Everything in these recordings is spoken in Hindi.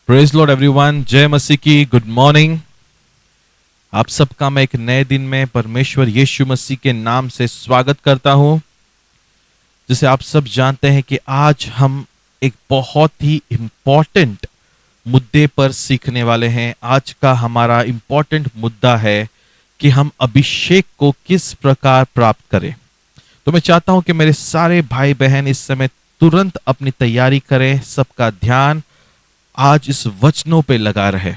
प्रेज लॉर्ड एवरीवन, जय मसीह की। Good morning. आप सबका मैं एक नए दिन में परमेश्वर यीशु मसीह के नाम से स्वागत करता हूं। जैसे आप सब जानते हैं कि आज हम एक बहुत ही इंपॉर्टेंट मुद्दे पर सीखने वाले हैं। आज का हमारा इंपॉर्टेंट मुद्दा है कि हम अभिषेक को किस प्रकार प्राप्त करें। तो मैं चाहता हूं कि मेरे सारे भाई बहन इस समय तुरंत अपनी तैयारी करें, सबका ध्यान आज इस वचनों पे लगा रहे।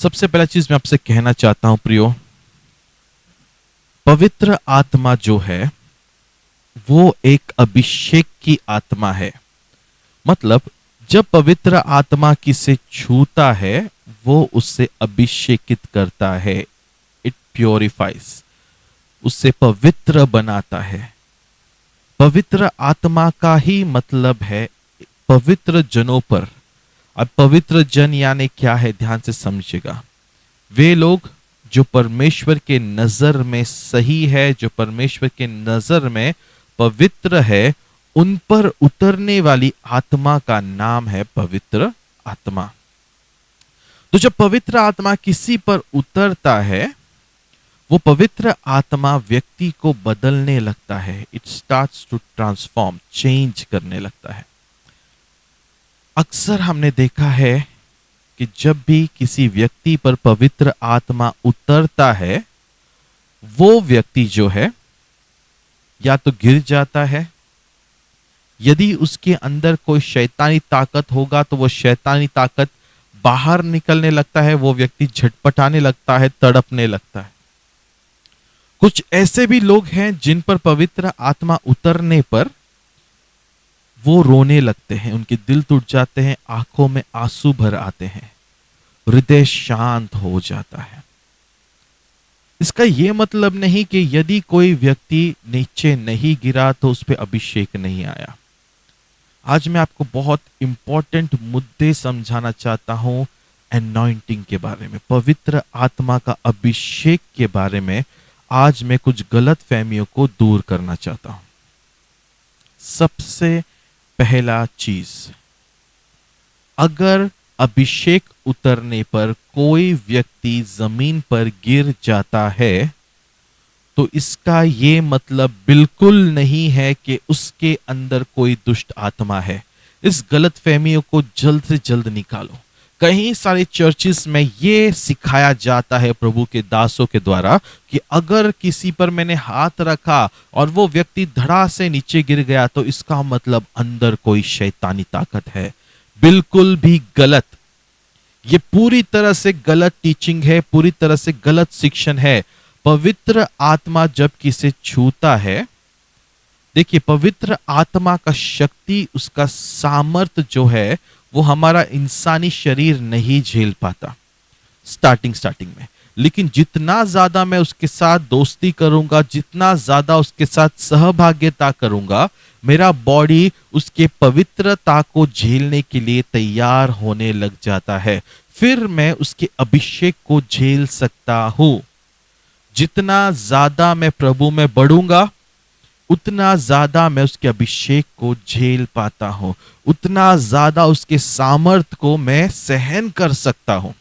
सबसे पहला चीज मैं आपसे कहना चाहता हूं प्रियो, पवित्र आत्मा जो है वो एक अभिषेक की आत्मा है। मतलब जब पवित्र आत्मा किसे छूता है वो उससे अभिषेकित करता है। इट प्योरिफाइज, उससे पवित्र बनाता है। पवित्र आत्मा का ही मतलब है पवित्र जनों पर। अब पवित्र जन यानी क्या है, ध्यान से समझिएगा। वे लोग जो परमेश्वर के नजर में सही है, जो परमेश्वर के नजर में पवित्र है, उन पर उतरने वाली आत्मा का नाम है पवित्र आत्मा। तो जब पवित्र आत्मा किसी पर उतरता है, वो पवित्र आत्मा व्यक्ति को बदलने लगता है। It starts to transform, change करने लगता है। अक्सर हमने देखा है कि जब भी किसी व्यक्ति पर पवित्र आत्मा उतरता है, वो व्यक्ति जो है या तो गिर जाता है, यदि उसके अंदर कोई शैतानी ताकत होगा तो वो शैतानी ताकत बाहर निकलने लगता है, वो व्यक्ति झटपटाने लगता है, तड़पने लगता है। कुछ ऐसे भी लोग हैं जिन पर पवित्र आत्मा उतरने पर वो रोने लगते हैं, उनके दिल टूट जाते हैं, आंखों में आंसू भर आते हैं, हृदय शांत हो जाता है। इसका यह मतलब नहीं कि यदि कोई व्यक्ति नीचे नहीं गिरा तो उस पर अभिषेक नहीं आया। आज मैं आपको बहुत इंपॉर्टेंट मुद्दे समझाना चाहता हूं एनॉइंटिंग के बारे में, पवित्र आत्मा का अभिषेक के बारे में। आज मैं कुछ गलत फहमियों को दूर करना चाहता हूं। सबसे पहला चीज, अगर अभिषेक उतरने पर कोई व्यक्ति जमीन पर गिर जाता है तो इसका ये मतलब बिल्कुल नहीं है कि उसके अंदर कोई दुष्ट आत्मा है। इस गलत फहमियों को जल्द से जल्द निकालो। कई सारे चर्चिस में ये सिखाया जाता है प्रभु के दासों के द्वारा कि अगर किसी पर मैंने हाथ रखा और वो व्यक्ति धड़ा से नीचे गिर गया तो इसका मतलब अंदर कोई शैतानी ताकत है। बिल्कुल भी गलत। ये पूरी तरह से गलत टीचिंग है, पूरी तरह से गलत शिक्षण है। पवित्र आत्मा जब किसे छूता है, देखिए पवित्र आत्मा का शक्ति, उसका सामर्थ जो है वो हमारा इंसानी शरीर नहीं झेल पाता स्टार्टिंग में। लेकिन जितना ज्यादा मैं उसके साथ दोस्ती करूंगा, जितना ज्यादा उसके साथ सहभागिता करूंगा, मेरा बॉडी उसके पवित्रता को झेलने के लिए तैयार होने लग जाता है। फिर मैं उसके अभिषेक को झेल सकता हूं। जितना ज्यादा मैं प्रभु में बढ़ूंगा उतना ज्यादा मैं उसके अभिषेक को झेल पाता हूं, उतना ज्यादा उसके सामर्थ को मैं सहन कर सकता हूं।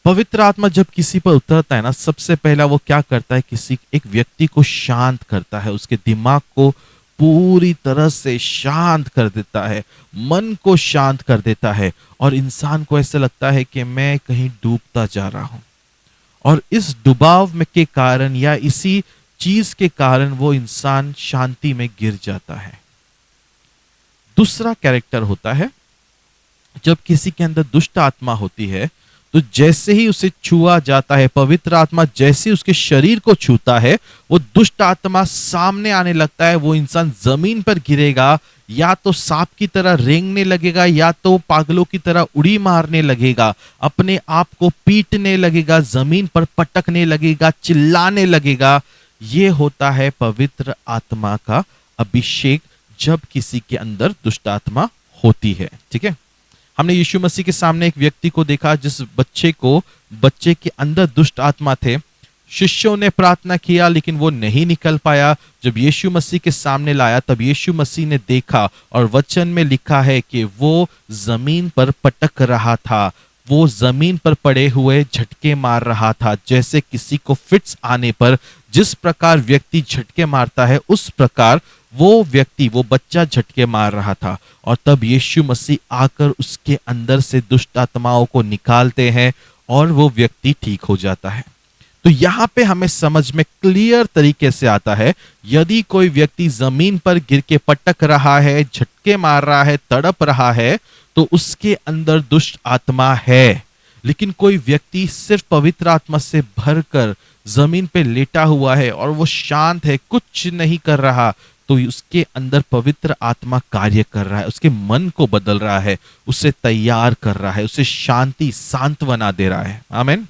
पवित्र आत्मा जब किसी पर उतरता है ना, सबसे पहला वो क्या करता है, किसी एक व्यक्ति को शांत करता है, उसके दिमाग को पूरी तरह से शांत कर देता है, मन को शांत कर देता है और इंसान को ऐसा लगता है कि मैं कहीं डूबता जा रहा हूं। और इस डुबाव में के कारण या इसी चीज के कारण वो इंसान शांति में गिर जाता है। दूसरा कैरेक्टर होता है, जब किसी के अंदर दुष्ट आत्मा होती है तो जैसे ही उसे छुआ जाता है, पवित्र आत्मा जैसे ही उसके शरीर को छूता है, वो दुष्ट आत्मा सामने आने लगता है। वो इंसान जमीन पर गिरेगा, या तो सांप की तरह रेंगने लगेगा, या तो पागलों की तरह उड़ी मारने लगेगा, अपने आप को पीटने लगेगा, जमीन पर पटकने लगेगा, चिल्लाने लगेगा। ये होता है पवित्र आत्मा का अभिषेक जब किसी के अंदर दुष्ट आत्मा होती है। ठीक है, हमने यीशु मसीह के सामने एक व्यक्ति को देखा जिस बच्चे के अंदर दुष्ट आत्मा थे। शिष्यों ने प्रार्थना किया लेकिन वो नहीं निकल पाया। जब यीशु मसीह के सामने लाया तब यीशु मसीह ने देखा और वचन में लिखा है कि वो जमीन पर पटक रहा था, वो जमीन पर पड़े हुए झटके मार रहा था, जैसे किसी को फिट्स आने पर जिस प्रकार व्यक्ति झटके मारता है उस प्रकार वो व्यक्ति, वो बच्चा झटके मार रहा था। और तब यीशु मसीह आकर उसके अंदर से दुष्ट आत्माओं को निकालते हैं और वो व्यक्ति ठीक हो जाता है। तो यहां पे हमें समझ में क्लियर तरीके से आता है, यदि कोई व्यक्ति जमीन पर गिर के पटक रहा है, झटके मार रहा है, तड़प रहा है, तो उसके अंदर दुष्ट आत्मा है। लेकिन कोई व्यक्ति सिर्फ पवित्र आत्मा से भरकर जमीन पे लेटा हुआ है और वो शांत है, कुछ नहीं कर रहा, तो उसके अंदर पवित्र आत्मा कार्य कर रहा है, उसके मन को बदल रहा है, उसे तैयार कर रहा है, उसे शांति, सांत्वना दे रहा है। आमीन।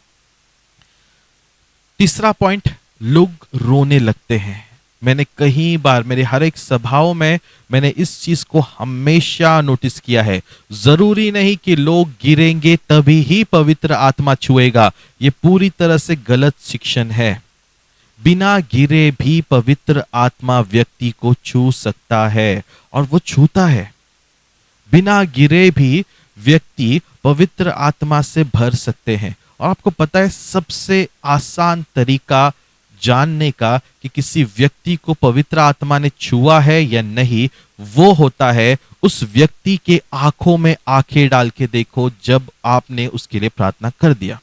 तीसरा पॉइंट, लोग रोने लगते हैं। मैंने कई बार मेरे हर एक सभाओं में मैंने इस चीज को हमेशा नोटिस किया है। जरूरी नहीं कि लोग गिरेंगे तभी ही पवित्र आत्मा छुएगा, ये पूरी तरह से गलत शिक्षण है। बिना गिरे भी पवित्र आत्मा व्यक्ति को छू सकता है और वो छूता है। बिना गिरे भी व्यक्ति पवित्र आत्मा से भर सकते हैं। और आपको पता है सबसे आसान तरीका जानने का कि किसी व्यक्ति को पवित्र आत्मा ने छुआ है या नहीं, वो होता है उस व्यक्ति के आंखों में आंखें डाल के देखो जब आपने उसके लिए प्रार्थना कर दिया।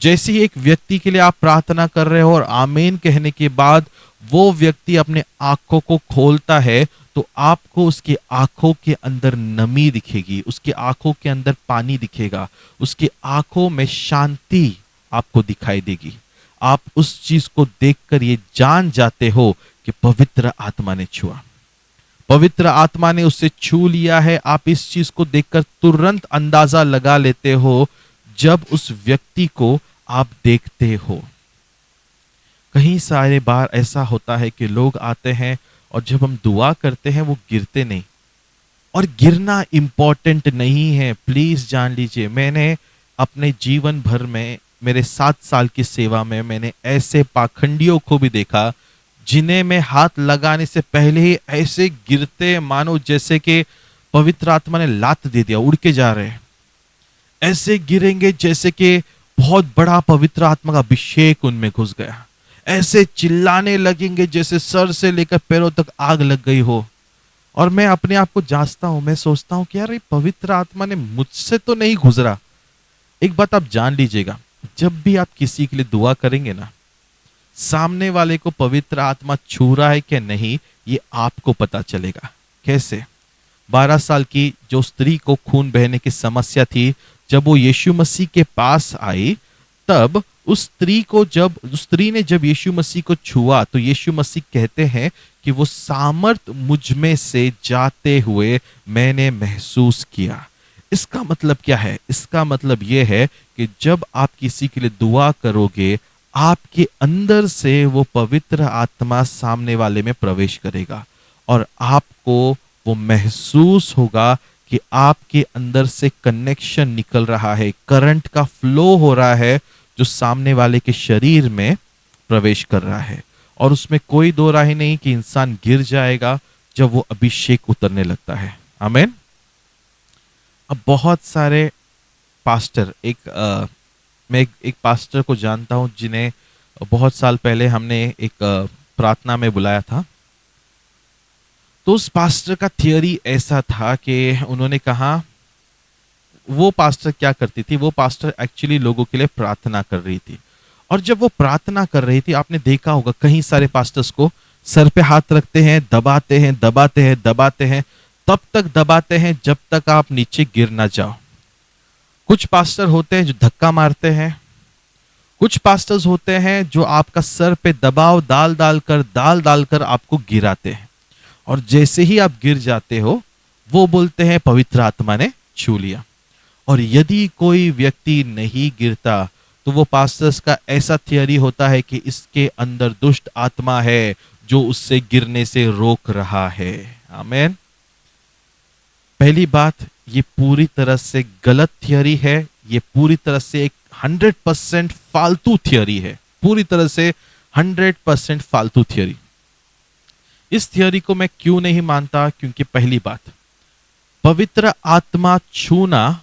जैसे ही एक व्यक्ति के लिए आप प्रार्थना कर रहे हो और आमीन कहने के बाद वो व्यक्ति अपने आंखों को खोलता है, तो आपको उसकी आंखों के अंदर नमी दिखेगी, उसकी आंखों के अंदर पानी दिखेगा, उसकी आंखों में शांति आपको दिखाई देगी। आप उस चीज को देखकर ये जान जाते हो कि पवित्र आत्मा ने छुआ, पवित्र आत्मा ने उससे छू लिया है। आप इस चीज को देखकर तुरंत अंदाजा लगा लेते हो जब उस व्यक्ति को आप देखते हो। कई सारे बार ऐसा होता है कि लोग आते हैं और जब हम दुआ करते हैं वो गिरते नहीं। और गिरना इंपॉर्टेंट नहीं है, प्लीज जान लीजिए। मैंने अपने जीवन भर में, मेरे 7 साल की सेवा में, मैंने ऐसे पाखंडियों को भी देखा जिन्हें मैं हाथ लगाने से पहले ही ऐसे गिरते मानो जैसे कि पवित्र आत्मा ने लात दे दिया, उड़ के जा रहे हैं। ऐसे गिरेंगे जैसे कि बहुत बड़ा पवित्र आत्मा का अभिषेक उनमें घुस गया। ऐसे चिल्लाने लगेंगे जैसे सर से लेकर पैरों तक आग लग गई हो। और मैं अपने आप को जांचता हूं, मैं सोचता हूं कि यार ये पवित्र आत्मा ने मुझसे तो नहीं गुजरा। एक बात आप जान लीजिएगा, जब भी आप किसी के लिए दुआ करेंगे ना, सामने वाले को पवित्र आत्मा छू रहा है कि नहीं ये आपको पता चलेगा। कैसे? 12 साल की जो स्त्री को खून बहने की समस्या थी, जब वो यीशु मसीह के पास आई, तब उस स्त्री ने जब यीशु मसीह को छुआ तो यीशु मसीह कहते हैं कि वो सामर्थ मुझ में से जाते हुए मैंने महसूस किया। इसका मतलब क्या है? इसका मतलब यह है कि जब आप किसी के लिए दुआ करोगे, आपके अंदर से वो पवित्र आत्मा सामने वाले में प्रवेश करेगा और आपको वो महसूस होगा कि आपके अंदर से कनेक्शन निकल रहा है, करंट का फ्लो हो रहा है जो सामने वाले के शरीर में प्रवेश कर रहा है। और उसमें कोई दो राय नहीं कि इंसान गिर जाएगा जब वो अभिषेक उतरने लगता है। आमीन। अब बहुत सारे पास्टर, मैं एक पास्टर को जानता हूं जिन्हें बहुत साल पहले हमने एक प्रार्थना में बुलाया था। तो उस पास्टर का थियरी ऐसा था कि उन्होंने कहा, वो पास्टर क्या करती थी, वो पास्टर एक्चुअली लोगों के लिए प्रार्थना कर रही थी। और जब वो प्रार्थना कर रही थी, आपने देखा होगा कई सारे पास्टर्स को सर पे हाथ रखते हैं, दबाते हैं, दबाते हैं, दबाते हैं, तब तक दबाते हैं जब तक आप नीचे गिर ना जाओ। कुछ पास्टर होते हैं जो धक्का मारते हैं, कुछ पास्टर्स होते हैं जो आपका सर पे दबाव डाल डालकर आपको गिराते हैं। और जैसे ही आप गिर जाते हो, वो बोलते हैं पवित्र आत्मा ने छू लिया। और यदि कोई व्यक्ति नहीं गिरता तो वो पास्टर्स का ऐसा थियरी होता है कि इसके अंदर दुष्ट आत्मा है जो उससे गिरने से रोक रहा है। आमीन। पहली बात, ये पूरी तरह से गलत थियरी है, ये पूरी तरह से एक 100% फालतू थियरी है। पूरी तरह से 100% फालतू थियरी। इस थियरी को मैं क्यों नहीं मानता? क्योंकि पहली बात, पवित्र आत्मा छूना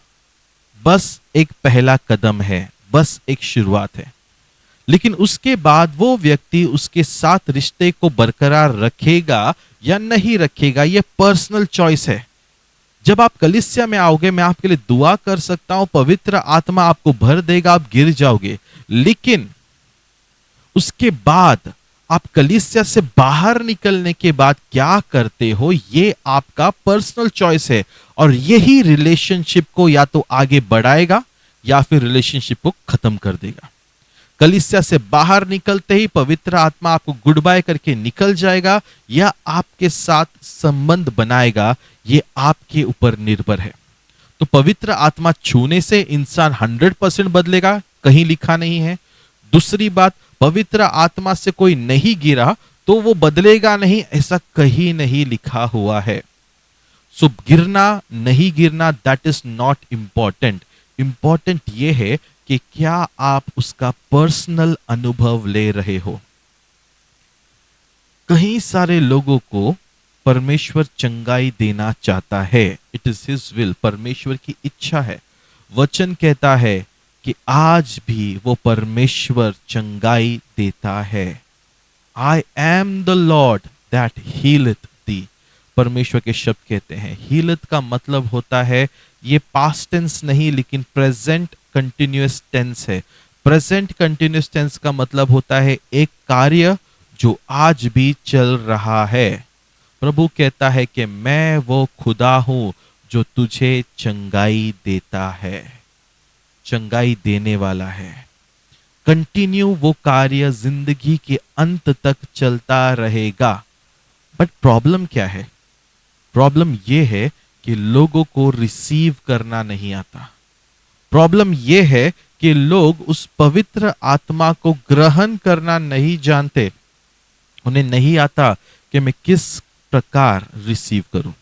बस एक पहला कदम है, बस एक शुरुआत है। लेकिन उसके बाद वो व्यक्ति उसके साथ रिश्ते को बरकरार रखेगा या नहीं रखेगा, यह पर्सनल चॉइस है। जब आप कलीसिया में आओगे, मैं आपके लिए दुआ कर सकता हूं, पवित्र आत्मा आपको भर देगा, आप गिर जाओगे। लेकिन उसके बाद आप कलीसिया से बाहर निकलने के बाद क्या करते हो, ये आपका पर्सनल चॉइस है। और यही रिलेशनशिप को या तो आगे बढ़ाएगा या फिर रिलेशनशिप को खत्म कर देगा। कलीसिया से बाहर निकलते ही पवित्र आत्मा आपको गुड बाय करके निकल जाएगा या आपके साथ संबंध बनाएगा, ये आपके ऊपर निर्भर है। तो पवित्र आत्मा छूने से इंसान 100% बदलेगा, कहीं लिखा नहीं है। दूसरी बात, पवित्र आत्मा से कोई नहीं गिरा तो वो बदलेगा नहीं, ऐसा कहीं नहीं लिखा हुआ है। सो गिरना नहीं गिरना, that is not important. Important ये है कि क्या आप उसका पर्सनल अनुभव ले रहे हो। कई सारे लोगों को परमेश्वर चंगाई देना चाहता है, इट इज हिज विल, परमेश्वर की इच्छा है। वचन कहता है कि आज भी वो परमेश्वर चंगाई देता है। I am the Lord that healeth thee। परमेश्वर के शब्द कहते हैं, हीलत का मतलब होता है, ये पास्ट टेंस नहीं लेकिन प्रेजेंट कंटिन्यूअस टेंस है। प्रेजेंट कंटिन्यूअस टेंस का मतलब होता है एक कार्य जो आज भी चल रहा है। प्रभु कहता है कि मैं वो खुदा हूं जो तुझे चंगाई देता है, चंगाई देने वाला है। कंटिन्यू वो कार्य जिंदगी के अंत तक चलता रहेगा। बट प्रॉब्लम क्या है? प्रॉब्लम ये है कि लोगों को रिसीव करना नहीं आता। प्रॉब्लम ये है कि लोग उस पवित्र आत्मा को ग्रहण करना नहीं जानते। उन्हें नहीं आता कि मैं किस प्रकार रिसीव करूं।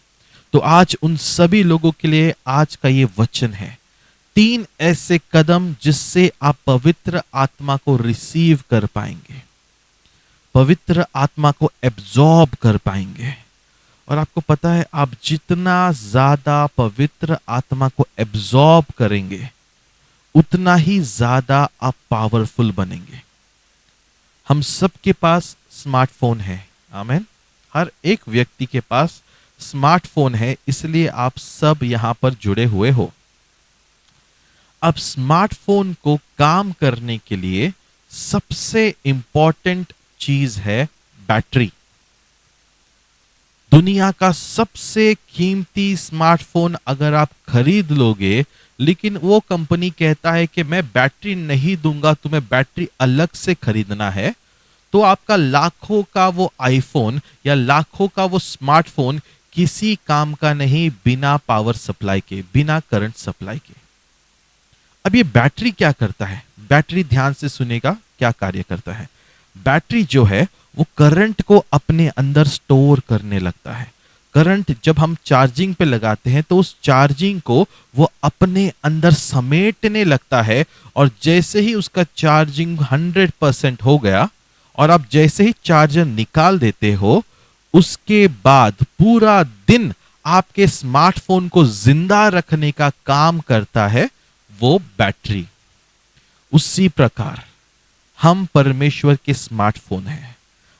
तो आज उन सभी लोगों के लिए आज का ये वचन है, 3 ऐसे कदम जिससे आप पवित्र आत्मा को रिसीव कर पाएंगे, पवित्र आत्मा को एब्जॉर्ब कर पाएंगे। और आपको पता है, आप जितना ज्यादा पवित्र आत्मा को एब्जॉर्ब करेंगे उतना ही ज्यादा आप पावरफुल बनेंगे। हम सबके पास स्मार्टफोन है, आमेन। हर एक व्यक्ति के पास स्मार्टफोन है, इसलिए आप सब यहां पर जुड़े हुए हो। अब स्मार्टफोन को काम करने के लिए सबसे इंपॉर्टेंट चीज है बैटरी। दुनिया का सबसे कीमती स्मार्टफोन अगर आप खरीद लोगे, लेकिन वो कंपनी कहता है कि मैं बैटरी नहीं दूंगा, तुम्हें बैटरी अलग से खरीदना है, तो आपका लाखों का वो आईफोन या लाखों का वो स्मार्टफोन किसी काम का नहीं, बिना पावर सप्लाई के, बिना करंट सप्लाई के। अब ये बैटरी क्या करता है? बैटरी ध्यान से सुनेगा क्या कार्य करता है। बैटरी जो है वो करंट को अपने अंदर स्टोर करने लगता है। करंट जब हम चार्जिंग पे लगाते हैं तो उस चार्जिंग को वो अपने अंदर समेटने लगता है, और जैसे ही उसका चार्जिंग 100% हो गया और आप जैसे ही चार्जर निकाल देते हो, उसके बाद पूरा दिन आपके स्मार्टफोन को जिंदा रखने का काम करता है वो बैटरी। उसी प्रकार हम परमेश्वर के स्मार्टफोन हैं।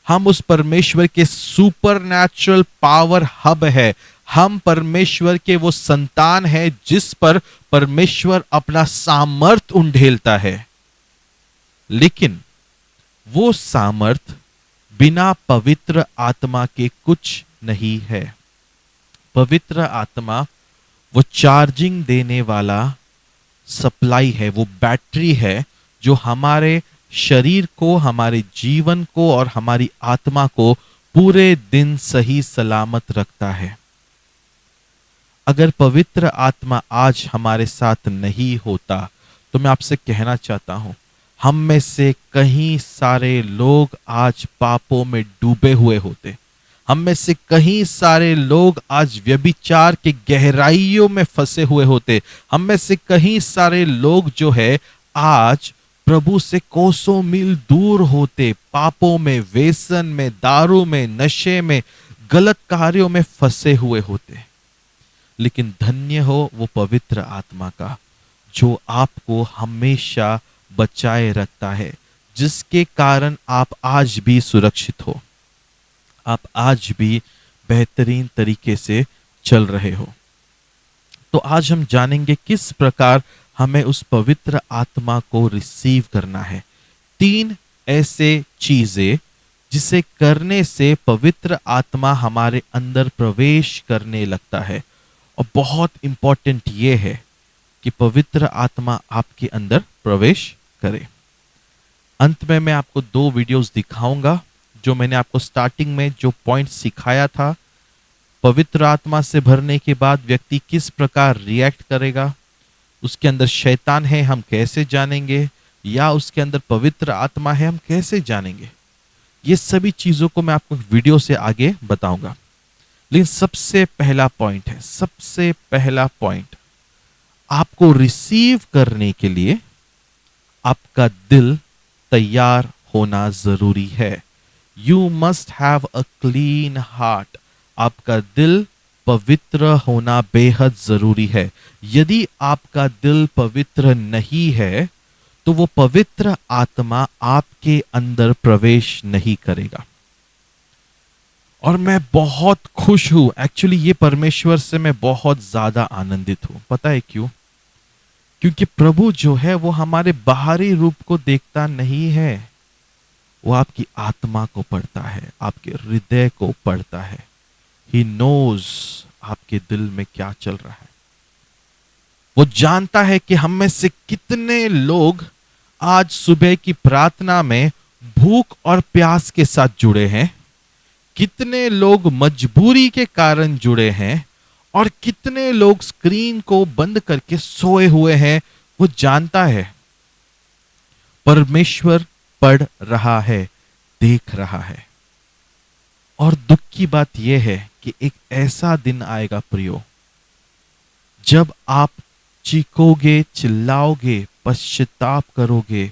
हम उस परमेश्वर के सुपरनैचुरल पावर हब है। हम परमेश्वर के वो संतान है जिस पर परमेश्वर अपना सामर्थ उंडेलता है। लेकिन वो सामर्थ बिना पवित्र आत्मा के कुछ नहीं है। पवित्र आत्मा वो चार्जिंग देने वाला सप्लाई है, वो बैटरी है जो हमारे शरीर को, हमारे जीवन को और हमारी आत्मा को पूरे दिन सही सलामत रखता है। अगर पवित्र आत्मा आज हमारे साथ नहीं होता तो मैं आपसे कहना चाहता हूं, हम में से कई सारे लोग आज पापों में डूबे हुए होते। हम में से कई सारे लोग आज व्यभिचार के गहराइयों में फंसे हुए होते। हम में से कई सारे लोग जो है आज प्रभु से कोसों मील दूर होते, पापों में, व्यसन में, दारू में, नशे में, गलत कार्यों में फंसे हुए होते। लेकिन धन्य हो वो पवित्र आत्मा का जो आपको हमेशा बचाए रखता है, जिसके कारण आप आज भी सुरक्षित हो, आप आज भी बेहतरीन तरीके से चल रहे हो। तो आज हम जानेंगे किस प्रकार हमें उस पवित्र आत्मा को रिसीव करना है। 3 ऐसे चीजें जिसे करने से पवित्र आत्मा हमारे अंदर प्रवेश करने लगता है। और बहुत इंपॉर्टेंट ये है कि पवित्र आत्मा आपके अंदर प्रवेश करे। अंत में मैं आपको 2 वीडियोस दिखाऊंगा जो मैंने आपको स्टार्टिंग में जो पॉइंट सिखाया था, पवित्र आत्मा से भरने के बाद व्यक्ति किस प्रकार रिएक्ट करेगा, उसके अंदर शैतान है हम कैसे जानेंगे, या उसके अंदर पवित्र आत्मा है हम कैसे जानेंगे। ये सभी चीजों को मैं आपको वीडियो से आगे बताऊंगा। लेकिन सबसे पहला पॉइंट है, सबसे पहला पॉइंट, आपको रिसीव करने के लिए आपका दिल तैयार होना जरूरी है। You must have a clean heart. आपका दिल पवित्र होना बेहद जरूरी है। यदि आपका दिल पवित्र नहीं है तो वो पवित्र आत्मा आपके अंदर प्रवेश नहीं करेगा। और मैं बहुत खुश हूं, एक्चुअली ये परमेश्वर से मैं बहुत ज्यादा आनंदित हूं। पता है क्यों? क्योंकि प्रभु जो है वो हमारे बाहरी रूप को देखता नहीं है, वो आपकी आत्मा को पढ़ता है, आपके हृदय को पढ़ता है। ही नोज आपके दिल में क्या चल रहा है। वो जानता है कि हम में से कितने लोग आज सुबह की प्रार्थना में भूख और प्यास के साथ जुड़े हैं, कितने लोग मजबूरी के कारण जुड़े हैं, और कितने लोग स्क्रीन को बंद करके सोए हुए हैं। वो जानता है परमेश्वर पढ़ रहा है, देख रहा है। और दुख की बात यह है कि एक ऐसा दिन आएगा प्रियो, जब आप चीखोगे, चिल्लाओगे, पश्चाताप करोगे,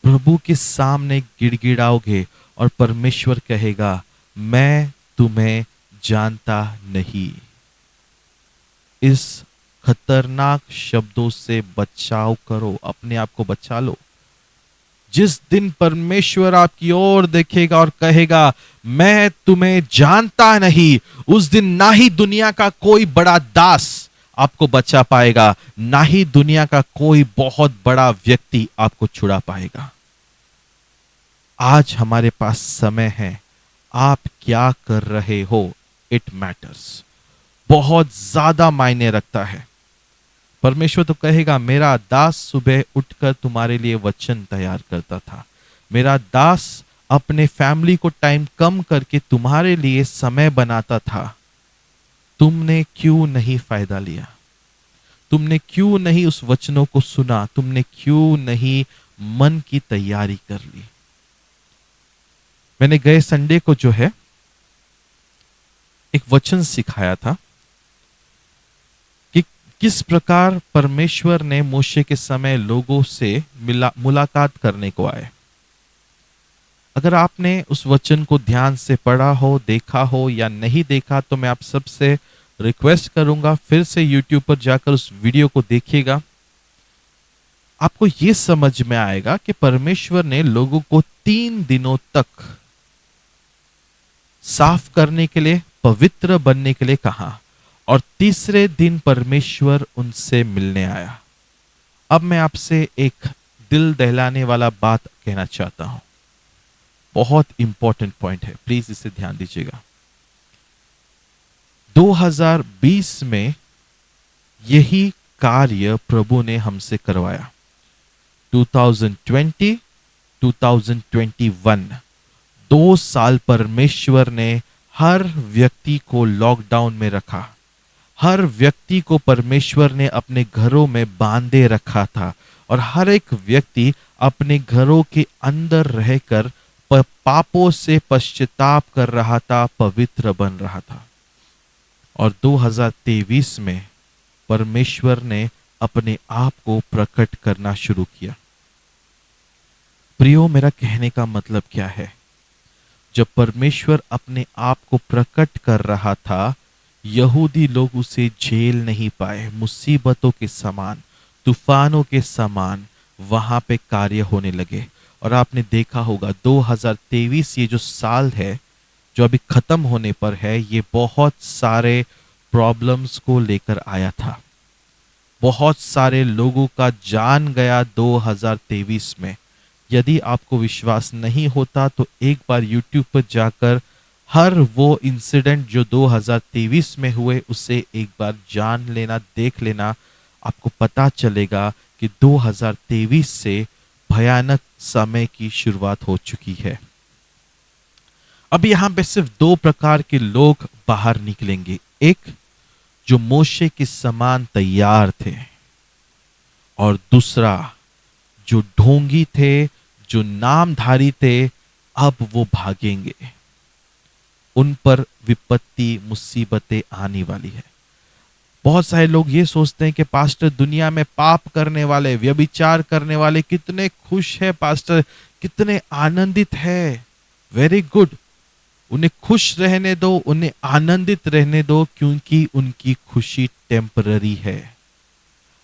प्रभु के सामने गिड़गिड़ाओगे और परमेश्वर कहेगा मैं तुम्हें जानता नहीं। इस खतरनाक शब्दों से बचाव करो, अपने आप को बचा लो। जिस दिन परमेश्वर आपकी ओर देखेगा और कहेगा मैं तुम्हें जानता नहीं, उस दिन ना ही दुनिया का कोई बड़ा दास आपको बचा पाएगा, ना ही दुनिया का कोई बहुत बड़ा व्यक्ति आपको छुड़ा पाएगा। आज हमारे पास समय है, आप क्या कर रहे हो, इट मैटर्स, बहुत ज्यादा मायने रखता है। परमेश्वर तो कहेगा मेरा दास सुबह उठकर तुम्हारे लिए वचन तैयार करता था, मेरा दास अपने फैमिली को टाइम कम करके तुम्हारे लिए समय बनाता था। तुमने क्यों नहीं फायदा लिया? तुमने क्यों नहीं उस वचनों को सुना? तुमने क्यों नहीं मन की तैयारी कर ली? मैंने गए संडे को जो है एक वचन सिखाया था कि किस प्रकार परमेश्वर ने मूसे के समय लोगों से मुलाकात करने को आए। अगर आपने उस वचन को ध्यान से पढ़ा हो, देखा हो या नहीं देखा, तो मैं आप सबसे रिक्वेस्ट करूंगा फिर से YouTube पर जाकर उस वीडियो को देखिएगा। आपको यह समझ में आएगा कि परमेश्वर ने लोगों को 3 दिनों तक साफ करने के लिए, पवित्र बनने के लिए कहा, और तीसरे दिन परमेश्वर उनसे मिलने आया। अब मैं आपसे एक दिल दहलाने वाला बात कहना चाहता हूं, बहुत इंपॉर्टेंट पॉइंट है, प्लीज इसे ध्यान दीजिएगा। 2020 में यही कार्य प्रभु ने हमसे करवाया। 2020, 2021 2 साल परमेश्वर ने हर व्यक्ति को लॉकडाउन में रखा, हर व्यक्ति को परमेश्वर ने अपने घरों में बांधे रखा था, और हर एक व्यक्ति अपने घरों के अंदर रहकर पापों से पश्चाताप कर रहा था, पवित्र बन रहा था। और 2023 में परमेश्वर ने अपने आप को प्रकट करना शुरू किया। प्रियो, मेरा कहने का मतलब क्या है? जब परमेश्वर अपने आप को प्रकट कर रहा था, यहूदी लोग उसे झेल नहीं पाए। मुसीबतों के समान, तूफानों के समान वहां पे कार्य होने लगे। और आपने देखा होगा 2023 ये जो साल है, जो अभी खत्म होने पर है, ये बहुत सारे प्रॉब्लम्स को लेकर आया था। बहुत सारे लोगों का जान गया 2023 में। यदि आपको विश्वास नहीं होता तो एक बार YouTube पर जाकर हर वो इंसिडेंट जो 2023 में हुए उसे एक बार जान लेना, देख लेना। आपको पता चलेगा कि 2023 से भयानक समय की शुरुआत हो चुकी है। अब यहां पे सिर्फ दो प्रकार के लोग बाहर निकलेंगे। एक जो मोशे के समान तैयार थे, और दूसरा जो ढोंगी थे, जो नामधारी थे, अब वो भागेंगे। उन पर विपत्ति, मुसीबतें आने वाली है। बहुत सारे लोग ये सोचते हैं कि पास्टर, दुनिया में पाप करने वाले, व्यभिचार करने वाले कितने खुश है पास्टर, कितने आनंदित है। वेरी गुड, उन्हें खुश रहने दो, उन्हें आनंदित रहने दो, क्योंकि उनकी खुशी टेम्पररी है।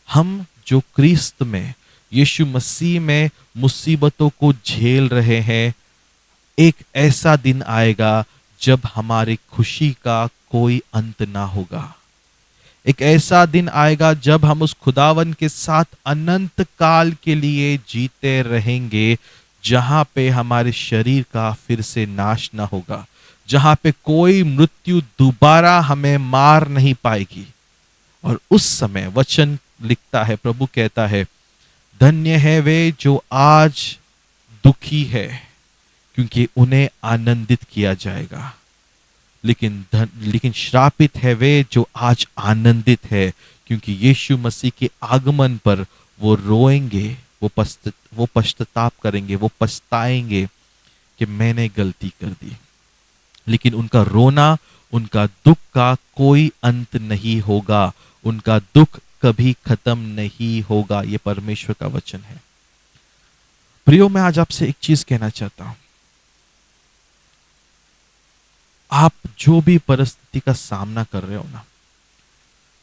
हम जो क्रिस्त में, यीशु मसीह में मुसीबतों को झेल रहे हैं, एक ऐसा दिन आएगा जब हमारी खुशी का कोई अंत ना होगा। एक ऐसा दिन आएगा जब हम उस खुदावन के साथ अनंत काल के लिए जीते रहेंगे, जहां पे हमारे शरीर का फिर से नाश ना होगा, जहां पे कोई मृत्यु दोबारा हमें मार नहीं पाएगी। और उस समय वचन लिखता है, प्रभु कहता है, धन्य है वे जो आज दुखी है, क्योंकि उन्हें आनंदित किया जाएगा। लेकिन श्रापित है वे जो आज आनंदित है, क्योंकि यीशु मसीह के आगमन पर वो रोएंगे, वो पश्चाताप करेंगे, वो पछताएंगे कि मैंने गलती कर दी। लेकिन उनका रोना, उनका दुख का कोई अंत नहीं होगा। उनका दुख कभी खत्म नहीं होगा। ये परमेश्वर का वचन है। प्रियो, मैं आज आपसे एक चीज कहना चाहता हूं। आप जो भी परिस्थिति का सामना कर रहे हो ना,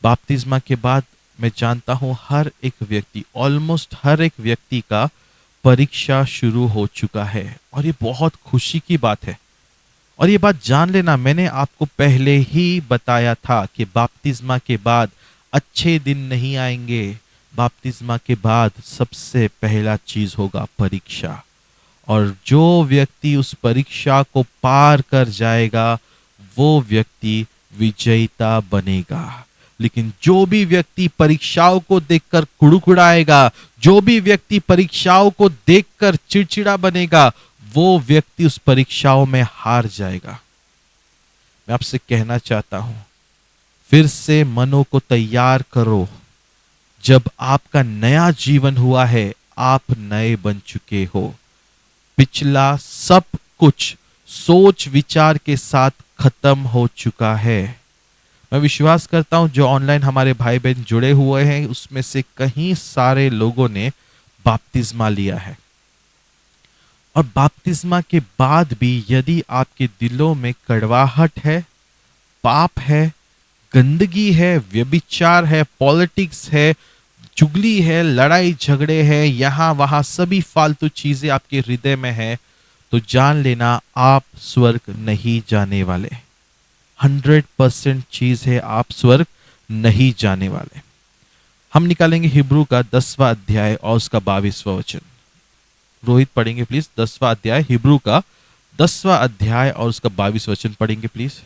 बपतिस्मा के बाद मैं जानता हूं हर एक व्यक्ति, ऑलमोस्ट हर एक व्यक्ति का परीक्षा शुरू हो चुका है। और ये बहुत खुशी की बात है। और ये बात जान लेना, मैंने आपको पहले ही बताया था कि बपतिस्मा के बाद अच्छे दिन नहीं आएंगे। बपतिस्मा के बाद सबसे पहला चीज होगा परीक्षा। और जो व्यक्ति उस परीक्षा को पार कर जाएगा, वो व्यक्ति विजेता बनेगा। लेकिन जो भी व्यक्ति परीक्षाओं को देखकर कुड़कुड़ाएगा, जो भी व्यक्ति परीक्षाओं को देखकर चिड़चिड़ा बनेगा, वो व्यक्ति उस परीक्षाओं में हार जाएगा। मैं आपसे कहना चाहता हूं, फिर से मनों को तैयार करो। जब आपका नया जीवन हुआ है, आप नए बन चुके हो। पिछला सब कुछ सोच विचार के साथ खत्म हो चुका है। मैं विश्वास करता हूं जो ऑनलाइन हमारे भाई बहन जुड़े हुए हैं, उसमें से कई सारे लोगों ने बपतिस्मा लिया है। और बपतिस्मा के बाद भी यदि आपके दिलों में कड़वाहट है, पाप है, गंदगी है, व्यभिचार है, पॉलिटिक्स है, चुगली है, लड़ाई झगड़े है, यहां वहां सभी फालतू चीजें आपके हृदय में है, तो जान लेना आप स्वर्ग नहीं जाने वाले। 100% चीज है, आप स्वर्ग नहीं जाने वाले। हम निकालेंगे हिब्रू का 10वां अध्याय और उसका 22वां वचन। रोहित पढ़ेंगे प्लीज, 10वां अध्याय, हिब्रू का 10वां अध्याय और उसका 22वां वचन पढ़ेंगे प्लीज।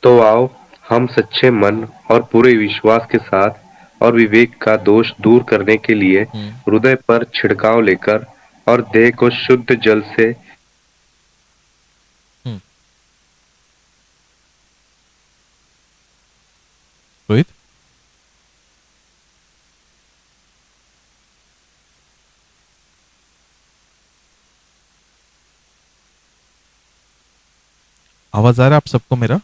तो आओ, हम सच्चे मन और पूरे विश्वास के साथ और विवेक का दोष दूर करने के लिए हृदय पर छिड़काव लेकर और देह को शुद्ध जल से रोहित, आवाज आ रहा है आप सबको मेरा?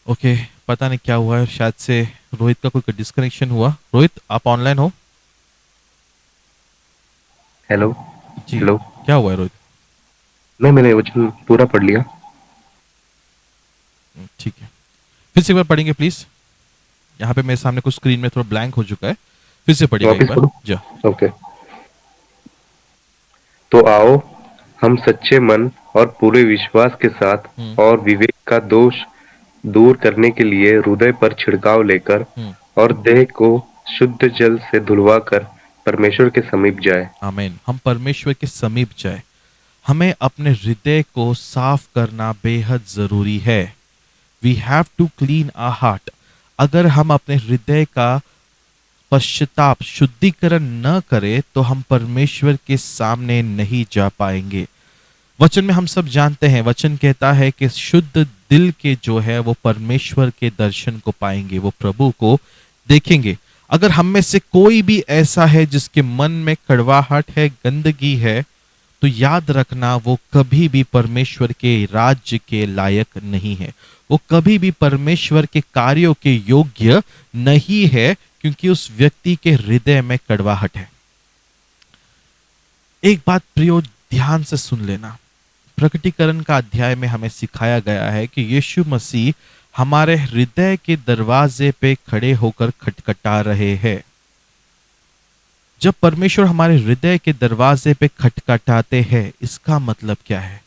ओके, पता नहीं क्या हुआ है, शायद से रोहित का कोई डिस्कनेक्शन हुआ। रोहित, आप ऑनलाइन हो? हेलो। जी। हेलो। क्या हुआ है रोहित? नहीं, मैंने वचन पूरा पढ़ लिया। ठीक है, फिर से एक बार पढ़ेंगे प्लीज। यहाँ पे मेरे सामने कुछ स्क्रीन में थोड़ा ब्लैंक हो चुका है, फिर से पढ़िएगा एक वापिस बार। पढ़ो। जा। ओके। तो आओ हम सच्चे मन और पूरे विश्वास के साथ हम्म। और विवेक का दोष दूर करने के लिए हृदय पर छिड़काव लेकर हम्म। और देह को शुद्ध जल से धुलवाकर परमेश्वर के समीप जाए। आमीन। हम परमेश्वर के समीप जाए, हमें अपने हृदय को साफ करना बेहद जरूरी है। We have to clean our heart. अगर हम अपने हृदय का पश्चाताप शुद्धिकरण न करें तो हम परमेश्वर के सामने नहीं जा पाएंगे। वचन में हम सब जानते हैं, वचन कहता है कि शुद्ध दिल के जो है वो परमेश्वर के दर्शन को पाएंगे, वो प्रभु को देखेंगे। अगर हम में से कोई भी ऐसा है जिसके मन में कड़वाहट है, गंदगी है, तो याद रखना वो कभी भी परमेश्वर के राज्य के लायक नहीं है, वो कभी भी परमेश्वर के कार्यों के योग्य नहीं है, क्योंकि उस व्यक्ति के हृदय में कड़वाहट है। एक बात प्रियो ध्यान से सुन लेना, प्रकटीकरण का अध्याय में हमें सिखाया गया है कि यीशु मसीह हमारे हृदय के दरवाजे पे खड़े होकर खटखटा रहे हैं। जब परमेश्वर हमारे हृदय के दरवाजे पे खटखटाते हैं, इसका मतलब क्या है?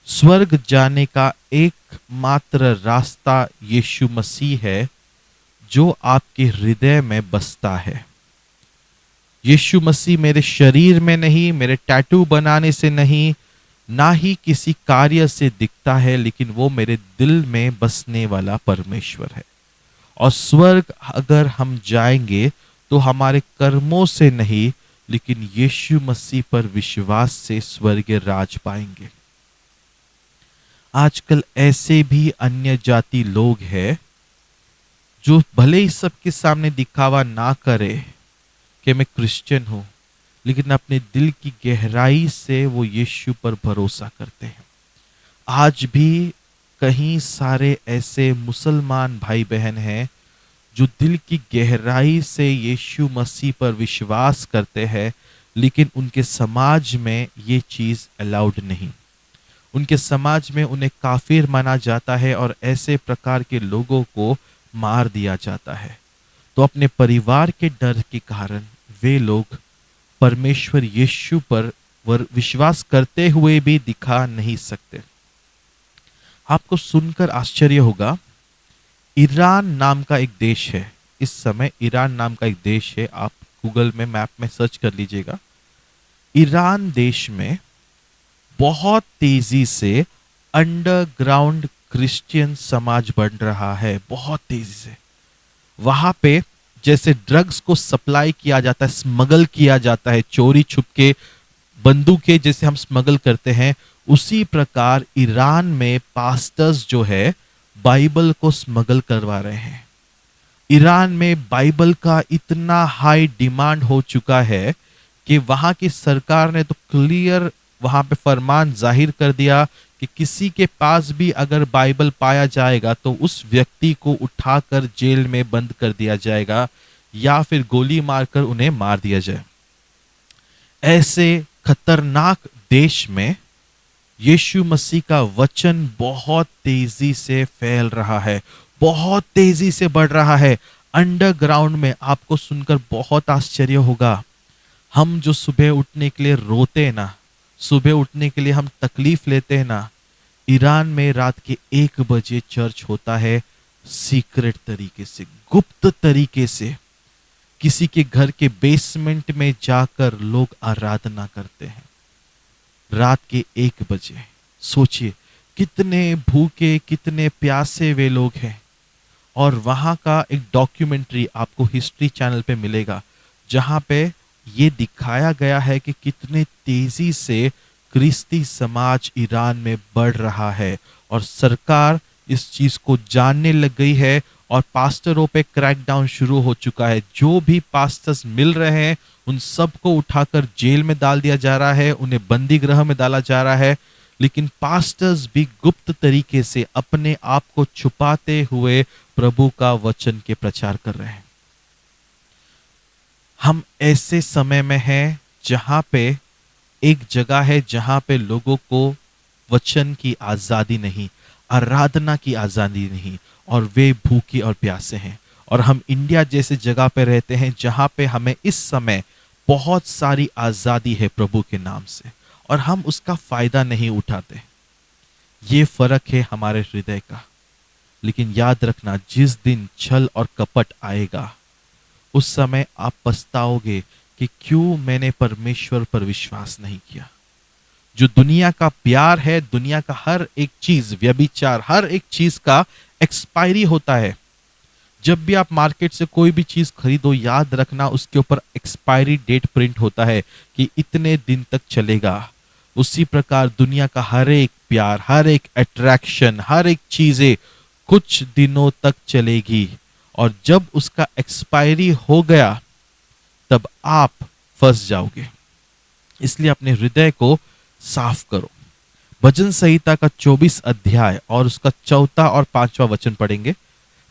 स्वर्ग जाने का एकमात्र रास्ता यीशु मसीह है, जो आपके हृदय में बसता है। यीशु मसीह मेरे शरीर में नहीं, मेरे टैटू बनाने से नहीं, ना ही किसी कार्य से दिखता है, लेकिन वो मेरे दिल में बसने वाला परमेश्वर है। और स्वर्ग अगर हम जाएंगे तो हमारे कर्मों से नहीं, लेकिन यीशु मसीह पर विश्वास से स्वर्गीय राज पाएंगे। आजकल ऐसे भी अन्य जाति लोग हैं जो भले ही सबके सामने दिखावा ना करे कि मैं क्रिश्चियन हूं, लेकिन अपने दिल की गहराई से वो यीशु पर भरोसा करते हैं। आज भी कहीं सारे ऐसे मुसलमान भाई बहन हैं जो दिल की गहराई से यीशु मसीह पर विश्वास करते हैं, लेकिन उनके समाज में ये चीज अलाउड नहीं। उनके समाज में उन्हें काफिर माना जाता है और ऐसे प्रकार के लोगों को मार दिया जाता है। तो अपने परिवार के डर के कारण वे लोग परमेश्वर यीशु पर विश्वास करते हुए भी दिखा नहीं सकते। आपको सुनकर आश्चर्य होगा, ईरान नाम का एक देश है। इस समय ईरान नाम का एक देश है, आप गूगल में मैप में सर्च कर लीजिएगा। ईरान देश में बहुत तेजी से अंडरग्राउंड क्रिश्चियन समाज बन रहा है, बहुत तेजी से। वहां पे जैसे ड्रग्स को सप्लाई किया जाता है, स्मगल किया जाता है, चोरी छुपके बंदूकें जैसे हम स्मगल करते हैं, उसी प्रकार ईरान में पास्टर्स जो है बाइबल को स्मगल करवा रहे हैं। ईरान में बाइबल का इतना हाई डिमांड हो चुका है कि वहां की सरकार ने तो क्लियर वहां पे फरमान जाहिर कर दिया कि किसी के पास भी अगर बाइबल पाया जाएगा तो उस व्यक्ति को उठाकर जेल में बंद कर दिया जाएगा या फिर गोली मारकर उन्हें मार दिया जाए। ऐसे खतरनाक देश में यीशु मसीह का वचन बहुत तेजी से फैल रहा है, बहुत तेजी से बढ़ रहा है। अंडरग्राउंड में आपको सुनकर बहुत आश्चर्य होगा, हम जो सुबह उठने के लिए रोते हैं ना, सुबह उठने के लिए हम तकलीफ लेते हैं ना, ईरान में रात के 1 बजे चर्च होता है, सीक्रेट तरीके से, गुप्त तरीके से। किसी के घर के बेसमेंट में जाकर लोग आराधना करते हैं रात के 1 बजे। सोचिए कितने भूखे, कितने प्यासे वे लोग हैं। और वहां का एक डॉक्यूमेंट्री आपको हिस्ट्री चैनल पे मिलेगा, जहां पे ये दिखाया गया है कि कितने तेजी से क्रिस्ती समाज ईरान में बढ़ रहा है और सरकार इस चीज को जानने लग गई है और पास्टरों पे क्रैकडाउन शुरू हो चुका है। जो भी पास्टर्स मिल रहे हैं उन सबको उठाकर जेल में डाल दिया जा रहा है, उन्हें बंदी गृह में डाला जा रहा है। लेकिन पास्टर्स भी गुप्त तरीके से अपने आप को छुपाते हुए प्रभु का वचन के प्रचार कर रहे हैं। हम ऐसे समय में हैं जहाँ पे एक जगह है जहाँ पे लोगों को वचन की आज़ादी नहीं, आराधना की आज़ादी नहीं, और वे भूखे और प्यासे हैं। और हम इंडिया जैसे जगह पे रहते हैं जहाँ पे हमें इस समय बहुत सारी आज़ादी है प्रभु के नाम से, और हम उसका फ़ायदा नहीं उठाते। ये फ़र्क है हमारे हृदय का। लेकिन याद रखना, जिस दिन छल और कपट आएगा उस समय आप पछताओगे कि क्यों मैंने परमेश्वर पर विश्वास नहीं किया। जो दुनिया का प्यार है, दुनिया का हर एक चीज, व्यभिचार, हर एक चीज का एक्सपायरी होता है। जब भी आप मार्केट से कोई भी चीज खरीदो, याद रखना उसके ऊपर एक्सपायरी डेट प्रिंट होता है कि इतने दिन तक चलेगा। उसी प्रकार दुनिया का हर एक प्यार, हर एक अट्रैक्शन, हर एक चीजें कुछ दिनों तक चलेगी, और जब उसका एक्सपायरी हो गया तब आप फंस जाओगे। इसलिए अपने हृदय को साफ करो। भजन संहिता का 24 अध्याय और उसका 4 और 5वां वचन पढ़ेंगे।